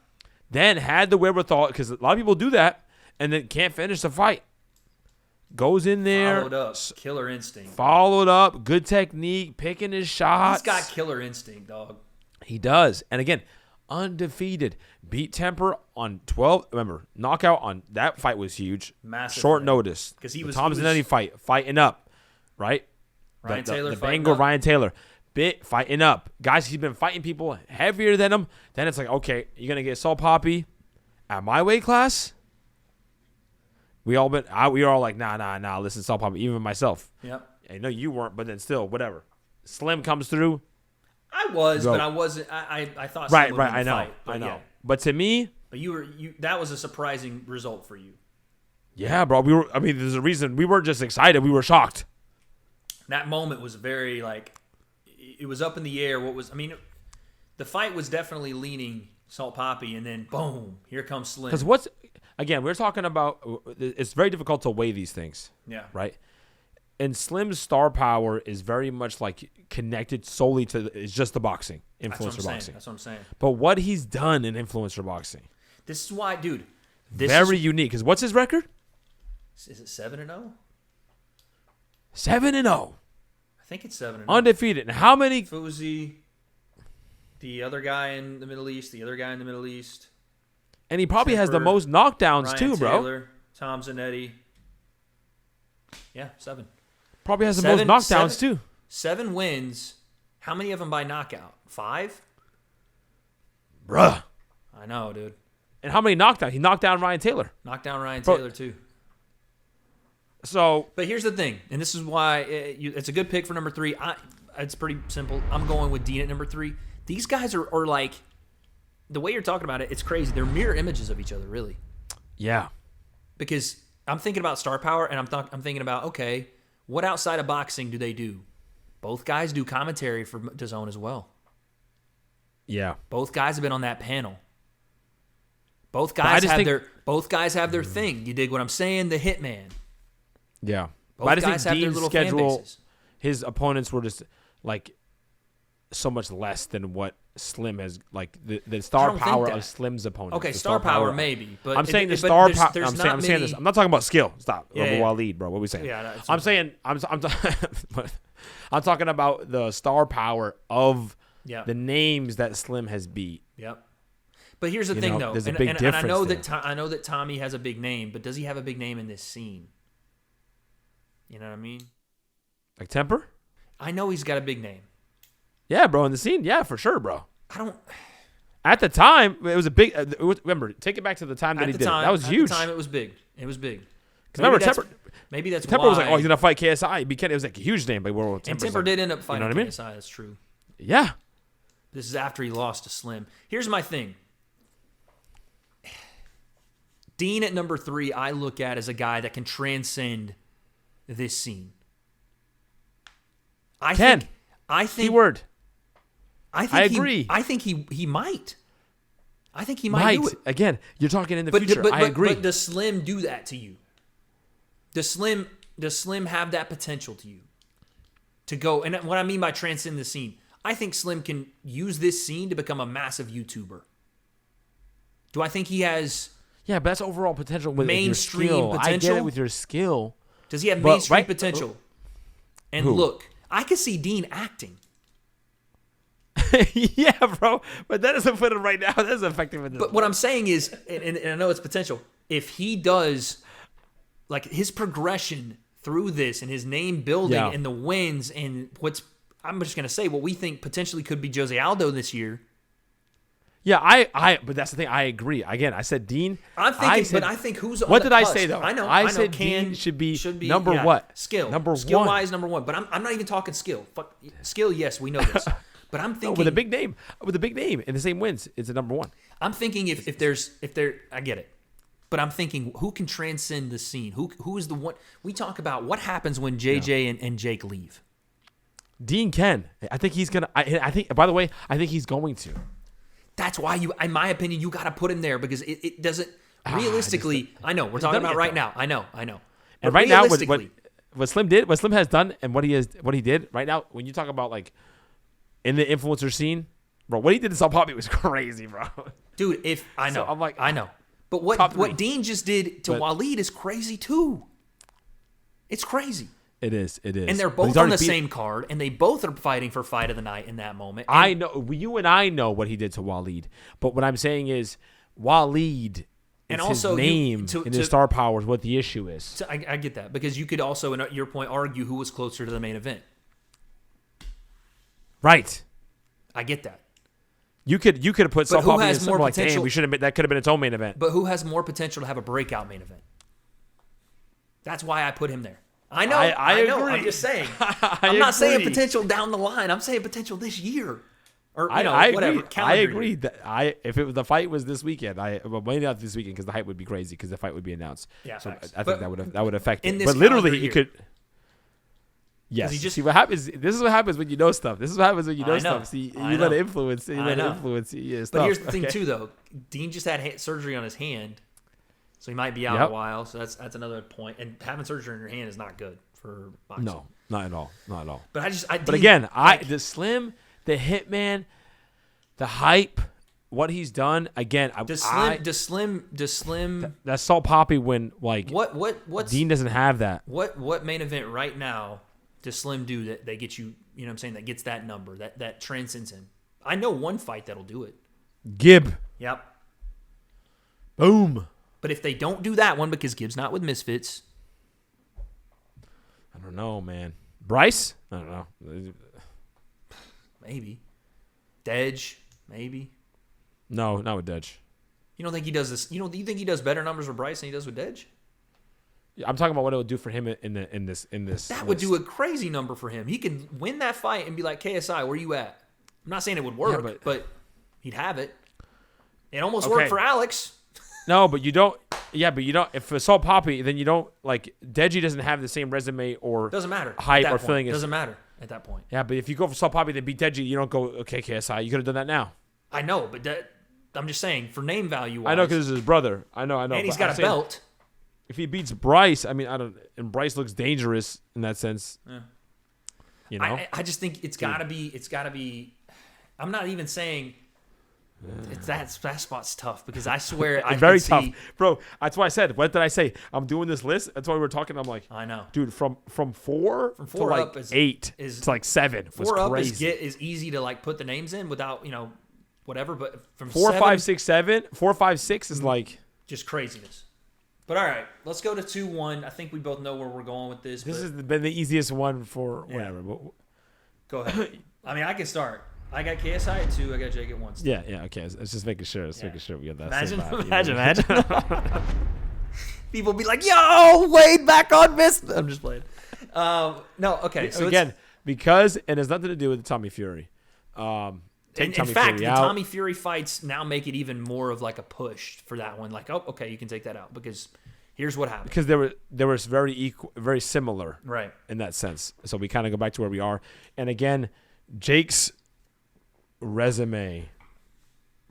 Speaker 2: Then had the wherewithal, because a lot of people do that, and then can't finish the fight. Goes in there.
Speaker 1: Followed up. Killer instinct.
Speaker 2: Followed up. Good technique. Picking his shots.
Speaker 1: He's got killer instinct, dog.
Speaker 2: He does. And again, undefeated. Beat Temper on 12. Remember, knockout on that fight was huge.
Speaker 1: Massive.
Speaker 2: Short notice.
Speaker 1: Because he
Speaker 2: the
Speaker 1: was
Speaker 2: Thompson Eddie fight. Fighting up. Right?
Speaker 1: Ryan Taylor
Speaker 2: the
Speaker 1: fighting
Speaker 2: Bangor
Speaker 1: up.
Speaker 2: Ryan Taylor. Fighting up. Guys, he's been fighting people heavier than him. Then it's like, okay, you're going to get Saul Poppy at my weight class? We were all like, nah, listen, Saul Poppy, even myself.
Speaker 1: Yep.
Speaker 2: I know you weren't, but then still, whatever. Slim comes through.
Speaker 1: I was,
Speaker 2: Go.
Speaker 1: but I wasn't. I thought.
Speaker 2: Right,
Speaker 1: Slim would win
Speaker 2: I
Speaker 1: the
Speaker 2: know.
Speaker 1: fight, but
Speaker 2: I know.
Speaker 1: yeah.
Speaker 2: But to me,
Speaker 1: But you that was a surprising result for you.
Speaker 2: yeah, bro, there's a reason. We weren't just excited, we were shocked.
Speaker 1: That moment was very it was up in the air. The fight was definitely leaning Salt Poppy, and then boom, here comes Slim.
Speaker 2: Because we're talking about, it's very difficult to weigh these things.
Speaker 1: Yeah.
Speaker 2: Right? And Slim's star power is very much like connected solely to, it's just the boxing, influencer boxing.
Speaker 1: That's what I'm saying.
Speaker 2: But what he's done in influencer boxing,
Speaker 1: This is why, dude.
Speaker 2: very unique. Because what's his record?
Speaker 1: Is it 7-0?
Speaker 2: 7-0.
Speaker 1: I think it's 7-0.
Speaker 2: Undefeated. And how many?
Speaker 1: Fuzi, the other guy in the Middle East,
Speaker 2: And he probably has the
Speaker 1: Temper,
Speaker 2: most knockdowns
Speaker 1: Ryan
Speaker 2: too, bro.
Speaker 1: Taylor, Thompson Eddie. Yeah, 7.
Speaker 2: Probably has the most knockdowns too.
Speaker 1: 7 wins. How many of them by knockout? 5?
Speaker 2: Bruh.
Speaker 1: I know, dude.
Speaker 2: And how many knockdowns? He knocked down Ryan Taylor.
Speaker 1: Knocked down Ryan
Speaker 2: Bro.
Speaker 1: Taylor too.
Speaker 2: So,
Speaker 1: But here's the thing, and this is why it's a good pick for number 3. It's pretty simple. I'm going with Dean at number 3. These guys are like, the way you're talking about it, it's crazy. They're mirror images of each other, really.
Speaker 2: yeah.
Speaker 1: Because I'm thinking about star power, and I'm thinking about, okay, what outside of boxing do they do? Both guys do commentary for DAZN as well.
Speaker 2: Yeah.
Speaker 1: Both guys have been on that panel. Both guys have their thing. You dig what I'm saying? The Hitman.
Speaker 2: Yeah.
Speaker 1: Both
Speaker 2: But I just
Speaker 1: guys have
Speaker 2: think
Speaker 1: their
Speaker 2: Dean's
Speaker 1: little fan
Speaker 2: schedule,
Speaker 1: bases.
Speaker 2: his opponents were just like so much less than what Slim has, like the star
Speaker 1: don't think
Speaker 2: power
Speaker 1: that.
Speaker 2: of Slim's opponents.
Speaker 1: Okay,
Speaker 2: The
Speaker 1: star power maybe, but
Speaker 2: I'm saying the
Speaker 1: but
Speaker 2: star
Speaker 1: there's-
Speaker 2: power.
Speaker 1: there's
Speaker 2: I'm
Speaker 1: not
Speaker 2: saying this.
Speaker 1: many-
Speaker 2: I'm not talking about skill. Stop.
Speaker 1: Yeah, yeah.
Speaker 2: Waleed, bro. What are we saying?
Speaker 1: Yeah, that's
Speaker 2: I'm saying I'm I'm talking about the star power of
Speaker 1: Yeah.
Speaker 2: the names that Slim has beat.
Speaker 1: Yep. But here's the
Speaker 2: You
Speaker 1: thing,
Speaker 2: know,
Speaker 1: though.
Speaker 2: there's a
Speaker 1: and,
Speaker 2: big
Speaker 1: and I know
Speaker 2: difference
Speaker 1: that I know that Tommy has a big name, but does he have a big name in this scene? You know what I mean?
Speaker 2: Like Temper?
Speaker 1: I know he's got a big name.
Speaker 2: Yeah, bro. In the scene, yeah, for sure, bro.
Speaker 1: I don't.
Speaker 2: At the time, it was a big. Remember, take it back to the time that
Speaker 1: At
Speaker 2: he
Speaker 1: the
Speaker 2: did
Speaker 1: time,
Speaker 2: it. That was huge.
Speaker 1: At the time, it was big. It was big.
Speaker 2: Because remember,
Speaker 1: maybe that's
Speaker 2: Temper
Speaker 1: why.
Speaker 2: was like, oh, he's gonna fight KSI. It was like a huge name, but
Speaker 1: and Temper did end up fighting
Speaker 2: what I mean?
Speaker 1: KSI. That's true.
Speaker 2: Yeah.
Speaker 1: This is after he lost to Slim. Here's my thing. Dean at number 3, I look at as a guy that can transcend this scene. I think
Speaker 2: Keyword. I agree.
Speaker 1: I think he might. I think he might do it.
Speaker 2: Again, you're talking in the future. I agree.
Speaker 1: But does Slim do that to you? Does Slim have that potential to you? To go, and what I mean by transcend the scene, I think Slim can use this scene to become a massive YouTuber. Do I think he has
Speaker 2: Yeah, but that's overall potential with
Speaker 1: mainstream
Speaker 2: your skill. I get
Speaker 1: potential?
Speaker 2: it with your skill.
Speaker 1: Does he have
Speaker 2: But,
Speaker 1: mainstream
Speaker 2: right-
Speaker 1: potential? And
Speaker 2: Who?
Speaker 1: look, I could see Dean acting.
Speaker 2: Yeah, bro. But that doesn't put it right now. That doesn't affect him in this.
Speaker 1: But what I'm saying is, and I know it's potential, if he does, like his progression through this and his name building
Speaker 2: Yeah.
Speaker 1: and the wins and I'm just going to say what we think potentially could be Jose Aldo this year.
Speaker 2: But that's the thing. I agree. Again, I said Dean.
Speaker 1: I'm thinking, I think who's on
Speaker 2: what
Speaker 1: the
Speaker 2: did I
Speaker 1: cusp?
Speaker 2: say though?
Speaker 1: I know.
Speaker 2: I said Dean should be number what?
Speaker 1: Skill.
Speaker 2: Number
Speaker 1: skill
Speaker 2: one.
Speaker 1: wise, number one. But I'm not even talking skill. Fuck skill. Yes, we know this. But I'm thinking
Speaker 2: with a big name, and the same wins, it's a number one.
Speaker 1: I'm thinking if I get it. But I'm thinking who can transcend the scene? Who is the one? We talk about what happens when JJ and Jake leave.
Speaker 2: Dean can. I think he's gonna. I think. By the way, I think he's going to.
Speaker 1: That's why in my opinion, you got to put him there because it doesn't realistically. I know we're talking about right now. I know.
Speaker 2: And right now, what Slim did, what Slim has done, and what he did right now, when you talk about like in the influencer scene, bro, what he did to Salt Poppy was crazy, bro.
Speaker 1: Dude, I know,
Speaker 2: So I'm like,
Speaker 1: I know, but what Dean just did to Waleed is crazy too. It's crazy.
Speaker 2: It is.
Speaker 1: And they're both on the same card, and they both are fighting for fight of the night in that moment. And
Speaker 2: I know. You and I know what he did to Waleed. But what I'm saying is Waleed
Speaker 1: and
Speaker 2: is
Speaker 1: also
Speaker 2: his name and his star power is what the issue is.
Speaker 1: So I get that. Because you could also, in your point, argue who was closer to the main event.
Speaker 2: Right.
Speaker 1: I get that.
Speaker 2: You could have put Salt Poppy in something like,
Speaker 1: potential?
Speaker 2: damn, we should have. That could have been its own main event.
Speaker 1: But who has more potential to have a breakout main event? That's why I put him there. I know.
Speaker 2: I
Speaker 1: know.
Speaker 2: agree.
Speaker 1: I'm just saying. I'm not saying potential down the line. I'm saying potential this year, or whatever.
Speaker 2: I agree that if the fight was this weekend, maybe not this weekend because the hype would be crazy because the fight would be announced.
Speaker 1: Yeah,
Speaker 2: so
Speaker 1: facts.
Speaker 2: I think that would affect it.
Speaker 1: But
Speaker 2: literally, you could.
Speaker 1: Yes.
Speaker 2: See what happens. This is what happens when you know stuff. This is what happens when you know stuff. See, you let it influence. You let it influence you.
Speaker 1: But here's the thing too, though. Dean just had surgery on his hand. So he might be out a while. So that's another point. And having surgery on your hand is not good for boxing.
Speaker 2: No, not at all. Not at all.
Speaker 1: But
Speaker 2: the Slim, the Hitman, the hype, what he's done again.
Speaker 1: Does Slim
Speaker 2: that Salt Poppy win like
Speaker 1: what
Speaker 2: Dean doesn't have that.
Speaker 1: What main event right now does Slim do that they get you? You know what I'm saying? That gets that number that transcends him. I know one fight that'll do it.
Speaker 2: Gib.
Speaker 1: Yep.
Speaker 2: Boom.
Speaker 1: But if they don't do that one because Gibbs not with Misfits,
Speaker 2: I don't know, man. Bryce? I don't know.
Speaker 1: Maybe. Dej? Maybe.
Speaker 2: No, not with Dej.
Speaker 1: You don't think he does this? Do you think he does better numbers with Bryce than he does with Dej?
Speaker 2: I'm talking about what it would do for him in this.
Speaker 1: That would do a crazy number for him. He could win that fight and be like, KSI, where you at? I'm not saying it would work, but he'd have it. It almost worked for Alex.
Speaker 2: No, but you don't. Yeah, but you don't. If it's Salt Poppy, then you don't like. Deji doesn't have the same resume or
Speaker 1: doesn't matter
Speaker 2: hype or feeling.
Speaker 1: Doesn't matter at that point.
Speaker 2: Yeah, but if you go for Salt Poppy, then beat Deji. You don't go okay, KSI. You could have done that now.
Speaker 1: I know, but I'm just saying for name value.
Speaker 2: I know because it's his brother. I know.
Speaker 1: And he's got a belt.
Speaker 2: If he beats Bryce, I mean, I don't. And Bryce looks dangerous in that sense. Yeah. You know,
Speaker 1: I just think it's got to be. It's got to be. I'm not even saying. That spot's tough because I swear
Speaker 2: it's very tough, bro. That's why I said. What did I say? I'm doing this list. That's why we were talking. I'm like,
Speaker 1: I know,
Speaker 2: dude. From four to like 8 to like 7 was
Speaker 1: 4
Speaker 2: crazy.
Speaker 1: Up is easy to like put the names in without whatever. But from
Speaker 2: 4, 5, 6, 7, 4, 5, 6 is like
Speaker 1: just craziness. But all right, let's go to 2-1. I think we both know where we're going with this.
Speaker 2: This has been the easiest one for whatever.
Speaker 1: Go ahead. I mean, I can start. I got KSI at 2. I got Jake at 1.
Speaker 2: Yeah. Okay. Let's just making sure. Making sure we got that.
Speaker 1: Imagine. People be like, "Yo, Wade back on this." I'm just playing. No. Okay. So
Speaker 2: again, because it has nothing to do with the Tommy Fury.
Speaker 1: In fact, the Tommy Fury fights now make it even more of like a push for that one. Like, oh, okay, you can take that out because here's what happened.
Speaker 2: Because they were very similar,
Speaker 1: right? In
Speaker 2: that sense. So we kind of go back to where we are, and again, Jake's resume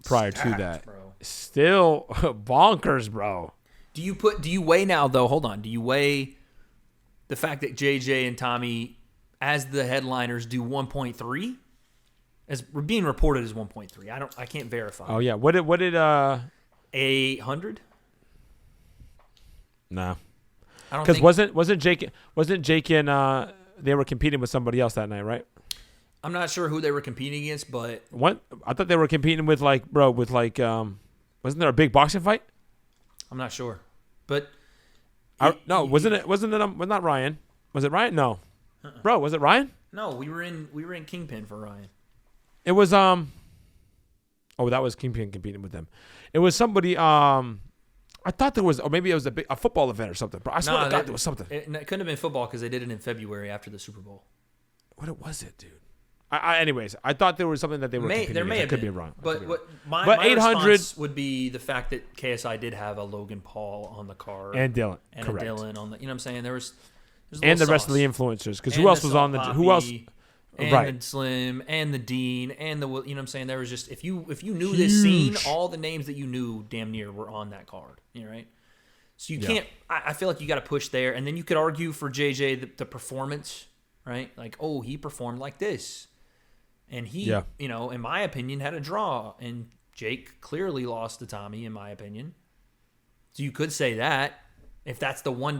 Speaker 2: prior to that still bonkers, bro.
Speaker 1: Do you weigh now though? Hold on. Do you weigh the fact that JJ and Tommy as the headliners do 1.3 as being reported as 1.3? I can't verify.
Speaker 2: Oh yeah. What did
Speaker 1: 800?
Speaker 2: Nah.
Speaker 1: I don't
Speaker 2: think wasn't Jake and they were competing with somebody else that night, right?
Speaker 1: I'm not sure who they were competing against, but
Speaker 2: I thought they were competing with wasn't there a big boxing fight?
Speaker 1: I'm not sure, but
Speaker 2: wasn't it not Ryan? Was it Ryan? No, bro, was it Ryan?
Speaker 1: No, we were in Kingpin for Ryan.
Speaker 2: It was Oh, that was Kingpin competing with them. It was somebody. I thought there was, or maybe it was a football event or something. But I swear to God, there was something.
Speaker 1: It couldn't have been football because they did it in February after the Super Bowl.
Speaker 2: What was it, dude? Anyways, I thought there was something that they were competing with. I could be wrong.
Speaker 1: But my
Speaker 2: 800
Speaker 1: response would be the fact that KSI did have a Logan Paul on the card.
Speaker 2: And Dylan.
Speaker 1: And
Speaker 2: correct.
Speaker 1: a Dylan on the, you know what I'm saying? There's
Speaker 2: and the rest of the influencers. Because who else was on the, who else?
Speaker 1: And
Speaker 2: right.
Speaker 1: the Slim, and the Dean, and the, you know what I'm saying? There was just, if you knew this scene, all the names that you knew damn near were on that card. You know, right? So you can't, I feel like you got to push there. And then you could argue for JJ the performance, right? Like, oh, he performed like this. And he, you know, in my opinion, had a draw. And Jake clearly lost to Tommy, in my opinion. So you could say that, if that's the one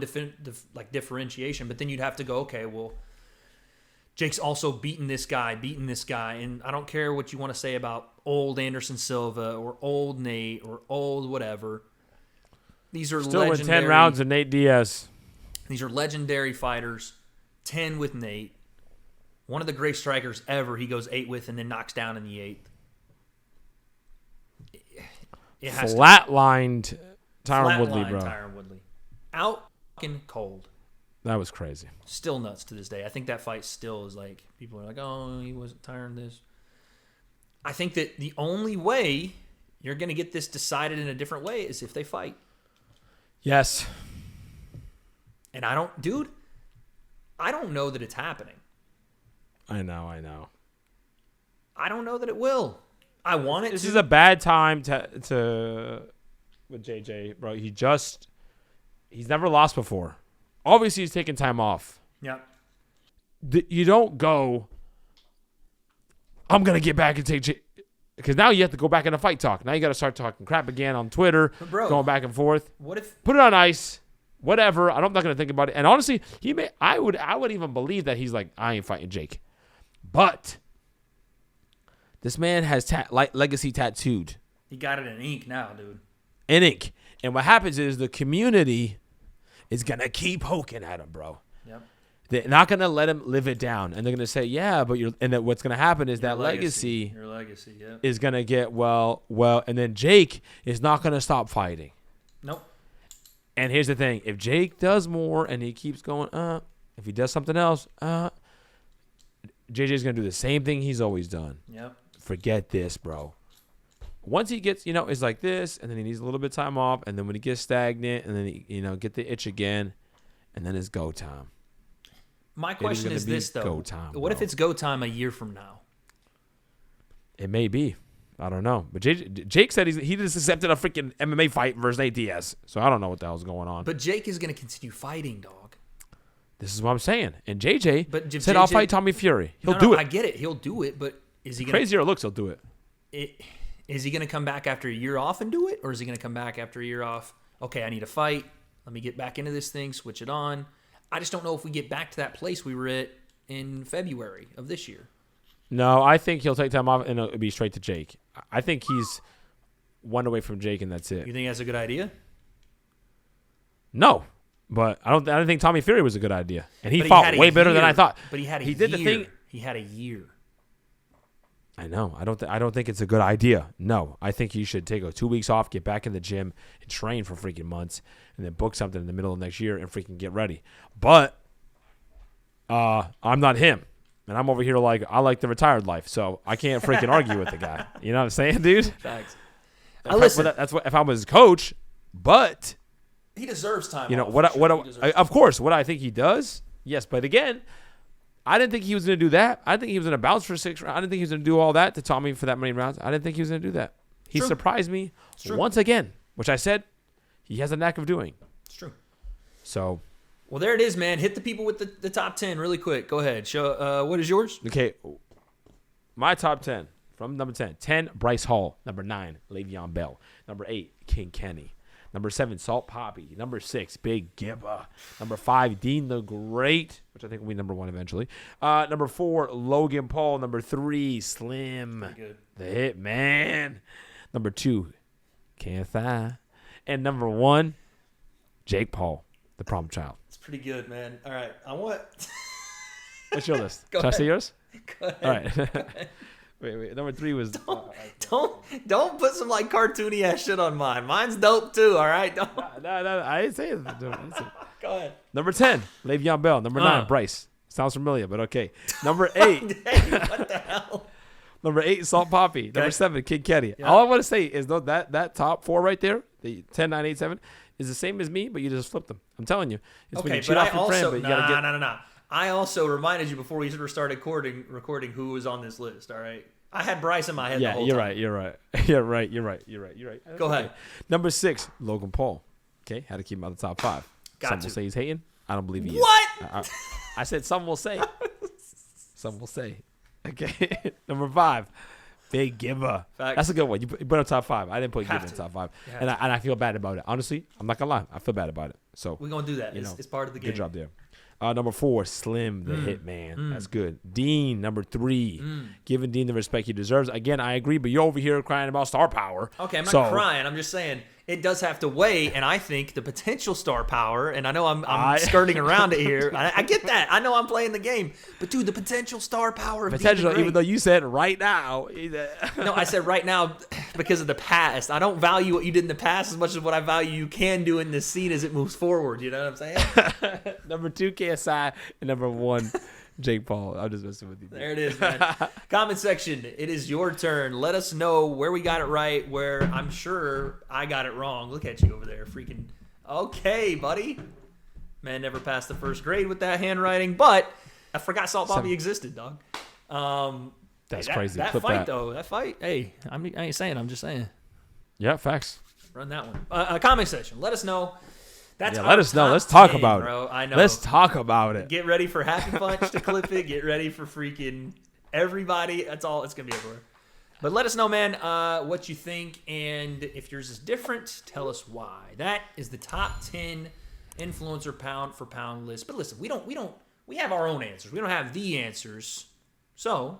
Speaker 1: differentiation. But then you'd have to go, okay, well, Jake's also beaten this guy. And I don't care what you want to say about old Anderson Silva or old Nate or old whatever. These are
Speaker 2: still
Speaker 1: legendary.
Speaker 2: Still win 10 rounds of Nate Diaz.
Speaker 1: These are legendary fighters. 10 with Nate. One of the great strikers ever. He goes 8 with and then knocks down in the 8th. It has
Speaker 2: flatlined Tyron Woodley, bro.
Speaker 1: Tyron Woodley. Out fucking cold.
Speaker 2: That was crazy. Still
Speaker 1: nuts to this day. I think that fight still is like, people are like, oh, he wasn't Tyron this. I think that the only way you're going to get this decided in a different way is if they fight.
Speaker 2: Yes.
Speaker 1: And I don't know that it's happening.
Speaker 2: I know.
Speaker 1: I don't know that it will. I want it
Speaker 2: This
Speaker 1: to.
Speaker 2: is a bad time to with JJ, bro. He's never lost before. Obviously, he's taking time off.
Speaker 1: Yeah.
Speaker 2: You don't go, I'm going to get back and take because now you have to go back into fight talk. Now you got to start talking crap again on Twitter, going back and forth.
Speaker 1: What if
Speaker 2: put it on ice? Whatever. I'm not going to think about it. And honestly, I would even believe that he's like, I ain't fighting Jake. But this man has legacy tattooed.
Speaker 1: He got it in ink now, dude.
Speaker 2: In ink. And what happens is the community is going to keep poking at him, bro.
Speaker 1: Yep.
Speaker 2: They're not going to let him live it down. And they're going to say, yeah, but then what's going to happen is that legacy is going to get, well, and then Jake is not going to stop fighting.
Speaker 1: Nope.
Speaker 2: And here's the thing. If Jake does more and he keeps going, if he does something else, JJ's going to do the same thing he's always done.
Speaker 1: Yep.
Speaker 2: Forget this, bro. Once he gets, it's like this, and then he needs a little bit of time off, and then when he gets stagnant, and then he, get the itch again, and then it's go time.
Speaker 1: My question is this, though.
Speaker 2: Go time,
Speaker 1: what if it's go time a year from now?
Speaker 2: It may be. I don't know. But Jake said he just accepted a freaking MMA fight versus Nate Diaz. So I don't know what the hell's going on.
Speaker 1: But Jake is going to continue fighting, dog.
Speaker 2: This is what I'm saying. And JJ said, I'll fight Tommy Fury. He'll do it.
Speaker 1: I get it. He'll do it. But is he going to...
Speaker 2: Crazier looks, he'll do it.
Speaker 1: Is he going to come back after a year off and do it? Or is he going to come back after a year off? Okay, I need a fight. Let me get back into this thing. Switch it on. I just don't know if we get back to that place we were at in February of this year.
Speaker 2: No, I think he'll take time off and it'll be straight to Jake. I think he's one away from Jake and that's it.
Speaker 1: You think that's a good idea?
Speaker 2: No, but I don't think Tommy Fury was a good idea, and he fought way better than I thought.
Speaker 1: But he had a year.
Speaker 2: He did the thing.
Speaker 1: He had a year.
Speaker 2: I know. I don't think it's a good idea. No, I think he should take 2 weeks off, get back in the gym, and train for freaking months, and then book something in the middle of next year and freaking get ready. But I'm not him. And I'm over here like, I like the retired life, so I can't freaking argue with the guy. You know what I'm saying, dude?
Speaker 1: Facts.
Speaker 2: That's what if I was his coach, but
Speaker 1: he deserves time.
Speaker 2: Of course, what I think he does, yes, but again, I didn't think he was going to do that. I think he was going to bounce for 6 rounds. I didn't think he was going to do all that to Tommy for that many rounds. I didn't think he was going to do that. He surprised me once again, which I said he has a knack of doing.
Speaker 1: It's true.
Speaker 2: So.
Speaker 1: Well, there it is, man. Hit the people with the top 10 really quick. Go ahead. Show. What is yours?
Speaker 2: Okay. My top 10 from number 10. 10, Bryce Hall. Number 9, Le'Veon Bell. Number 8, King Kenny. Number 7, Salt Poppy. Number 6, Big Gibba. Number 5, Dean the Great, which I think will be number 1 eventually. Number 4, Logan Paul. Number 3, Slim. The Hitman. Number 2, KSI. And number 1, Jake Paul, the problem child.
Speaker 1: Pretty good, man. All right. I want...
Speaker 2: What's your list?
Speaker 1: Should
Speaker 2: I say yours?
Speaker 1: Go ahead.
Speaker 2: All right. Wait. Number 3 was.
Speaker 1: Don't put some like cartoony ass shit on mine. Mine's dope too. All right. Don't.
Speaker 2: No, I didn't say it.
Speaker 1: Go ahead.
Speaker 2: Number 10, Le'Veon Bell. Number 9, Bryce. Sounds familiar, but okay. Number 8.
Speaker 1: Hey, what the hell?
Speaker 2: Number 8, Salt Poppy. Number
Speaker 1: Okay.
Speaker 2: 7, Kid Ketty.
Speaker 1: Yeah.
Speaker 2: All I want to say is though that top 4 right there, the 10, 9, 8, 7, is the same as me, but you just flipped them. I'm telling you. It's when
Speaker 1: Okay,
Speaker 2: you cheat
Speaker 1: but
Speaker 2: off
Speaker 1: I
Speaker 2: your
Speaker 1: also
Speaker 2: friend, but you gotta get.
Speaker 1: no. I also reminded you before we started recording who was on this list. All right, I had Bryce in my head.
Speaker 2: Yeah,
Speaker 1: the whole
Speaker 2: you're
Speaker 1: time.
Speaker 2: right. You're right. That's
Speaker 1: Go ahead.
Speaker 2: Number 6, Logan Paul. Okay, had to keep him out of the top 5.
Speaker 1: Got
Speaker 2: Some
Speaker 1: to.
Speaker 2: will say he's hating. I don't believe he is.
Speaker 1: What?
Speaker 2: I said some will say. Some will say. Okay. Number 5, Big Giver.
Speaker 1: Facts.
Speaker 2: That's a good one. You put him top 5. I didn't put
Speaker 1: Have
Speaker 2: Giver in
Speaker 1: to.
Speaker 2: top 5,
Speaker 1: You have
Speaker 2: and I feel bad about it. Honestly, I'm not gonna lie. I feel bad about it. So
Speaker 1: We're gonna do that.
Speaker 2: You know,
Speaker 1: It's part of the game.
Speaker 2: good job there. Number 4, Slim the Hitman. That's good. Dean, number 3. Giving Dean the respect he deserves. Again, I agree, but you're over here crying about star power.
Speaker 1: Okay, I'm not crying. I'm just saying it does have to weigh, and I think the potential star power, and I know I'm skirting around it here. I get that. I know I'm playing the game. But, dude, the potential star power of Dean the
Speaker 2: Potential,
Speaker 1: Great.
Speaker 2: even though you said right now.
Speaker 1: No, I said right now because of the past. I don't value what you did in the past as much as what I value you can do in this scene as it moves forward. You know what I'm saying?
Speaker 2: Number 2, KSI, and number 1, Jake Paul. I'm just messing with you.
Speaker 1: There it is, man. Comment section. It is your turn. Let us know where we got it right, where I'm sure I got it wrong. Look at you over there. Freaking. Okay, buddy. Man never passed the first grade with that handwriting, but I forgot Salt Bobby existed, dog.
Speaker 2: That's
Speaker 1: That-
Speaker 2: crazy.
Speaker 1: That
Speaker 2: Clip
Speaker 1: fight,
Speaker 2: that.
Speaker 1: though. That fight. Hey, I ain't saying. I'm just saying.
Speaker 2: Yeah, facts.
Speaker 1: Run that one. Comment section. Let us know. That's
Speaker 2: Yeah,
Speaker 1: our
Speaker 2: let us know.
Speaker 1: top
Speaker 2: Let's talk
Speaker 1: 10,
Speaker 2: about
Speaker 1: bro.
Speaker 2: it.
Speaker 1: I know.
Speaker 2: Let's talk about it.
Speaker 1: Get ready for Happy Punch to clip it. Get ready for freaking everybody. That's all. It's going to be everywhere. But let us know, man, what you think. And if yours is different, tell us why. That is the top 10 influencer pound for pound list. But listen, we have our own answers. We don't have the answers. So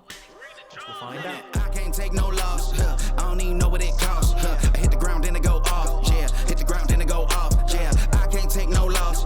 Speaker 1: we'll find out.
Speaker 3: I can't take no loss. I don't even know what it costs. I hit the ground, then it go off. Yeah, hit the ground, then it go off. Yeah, I can't take no loss.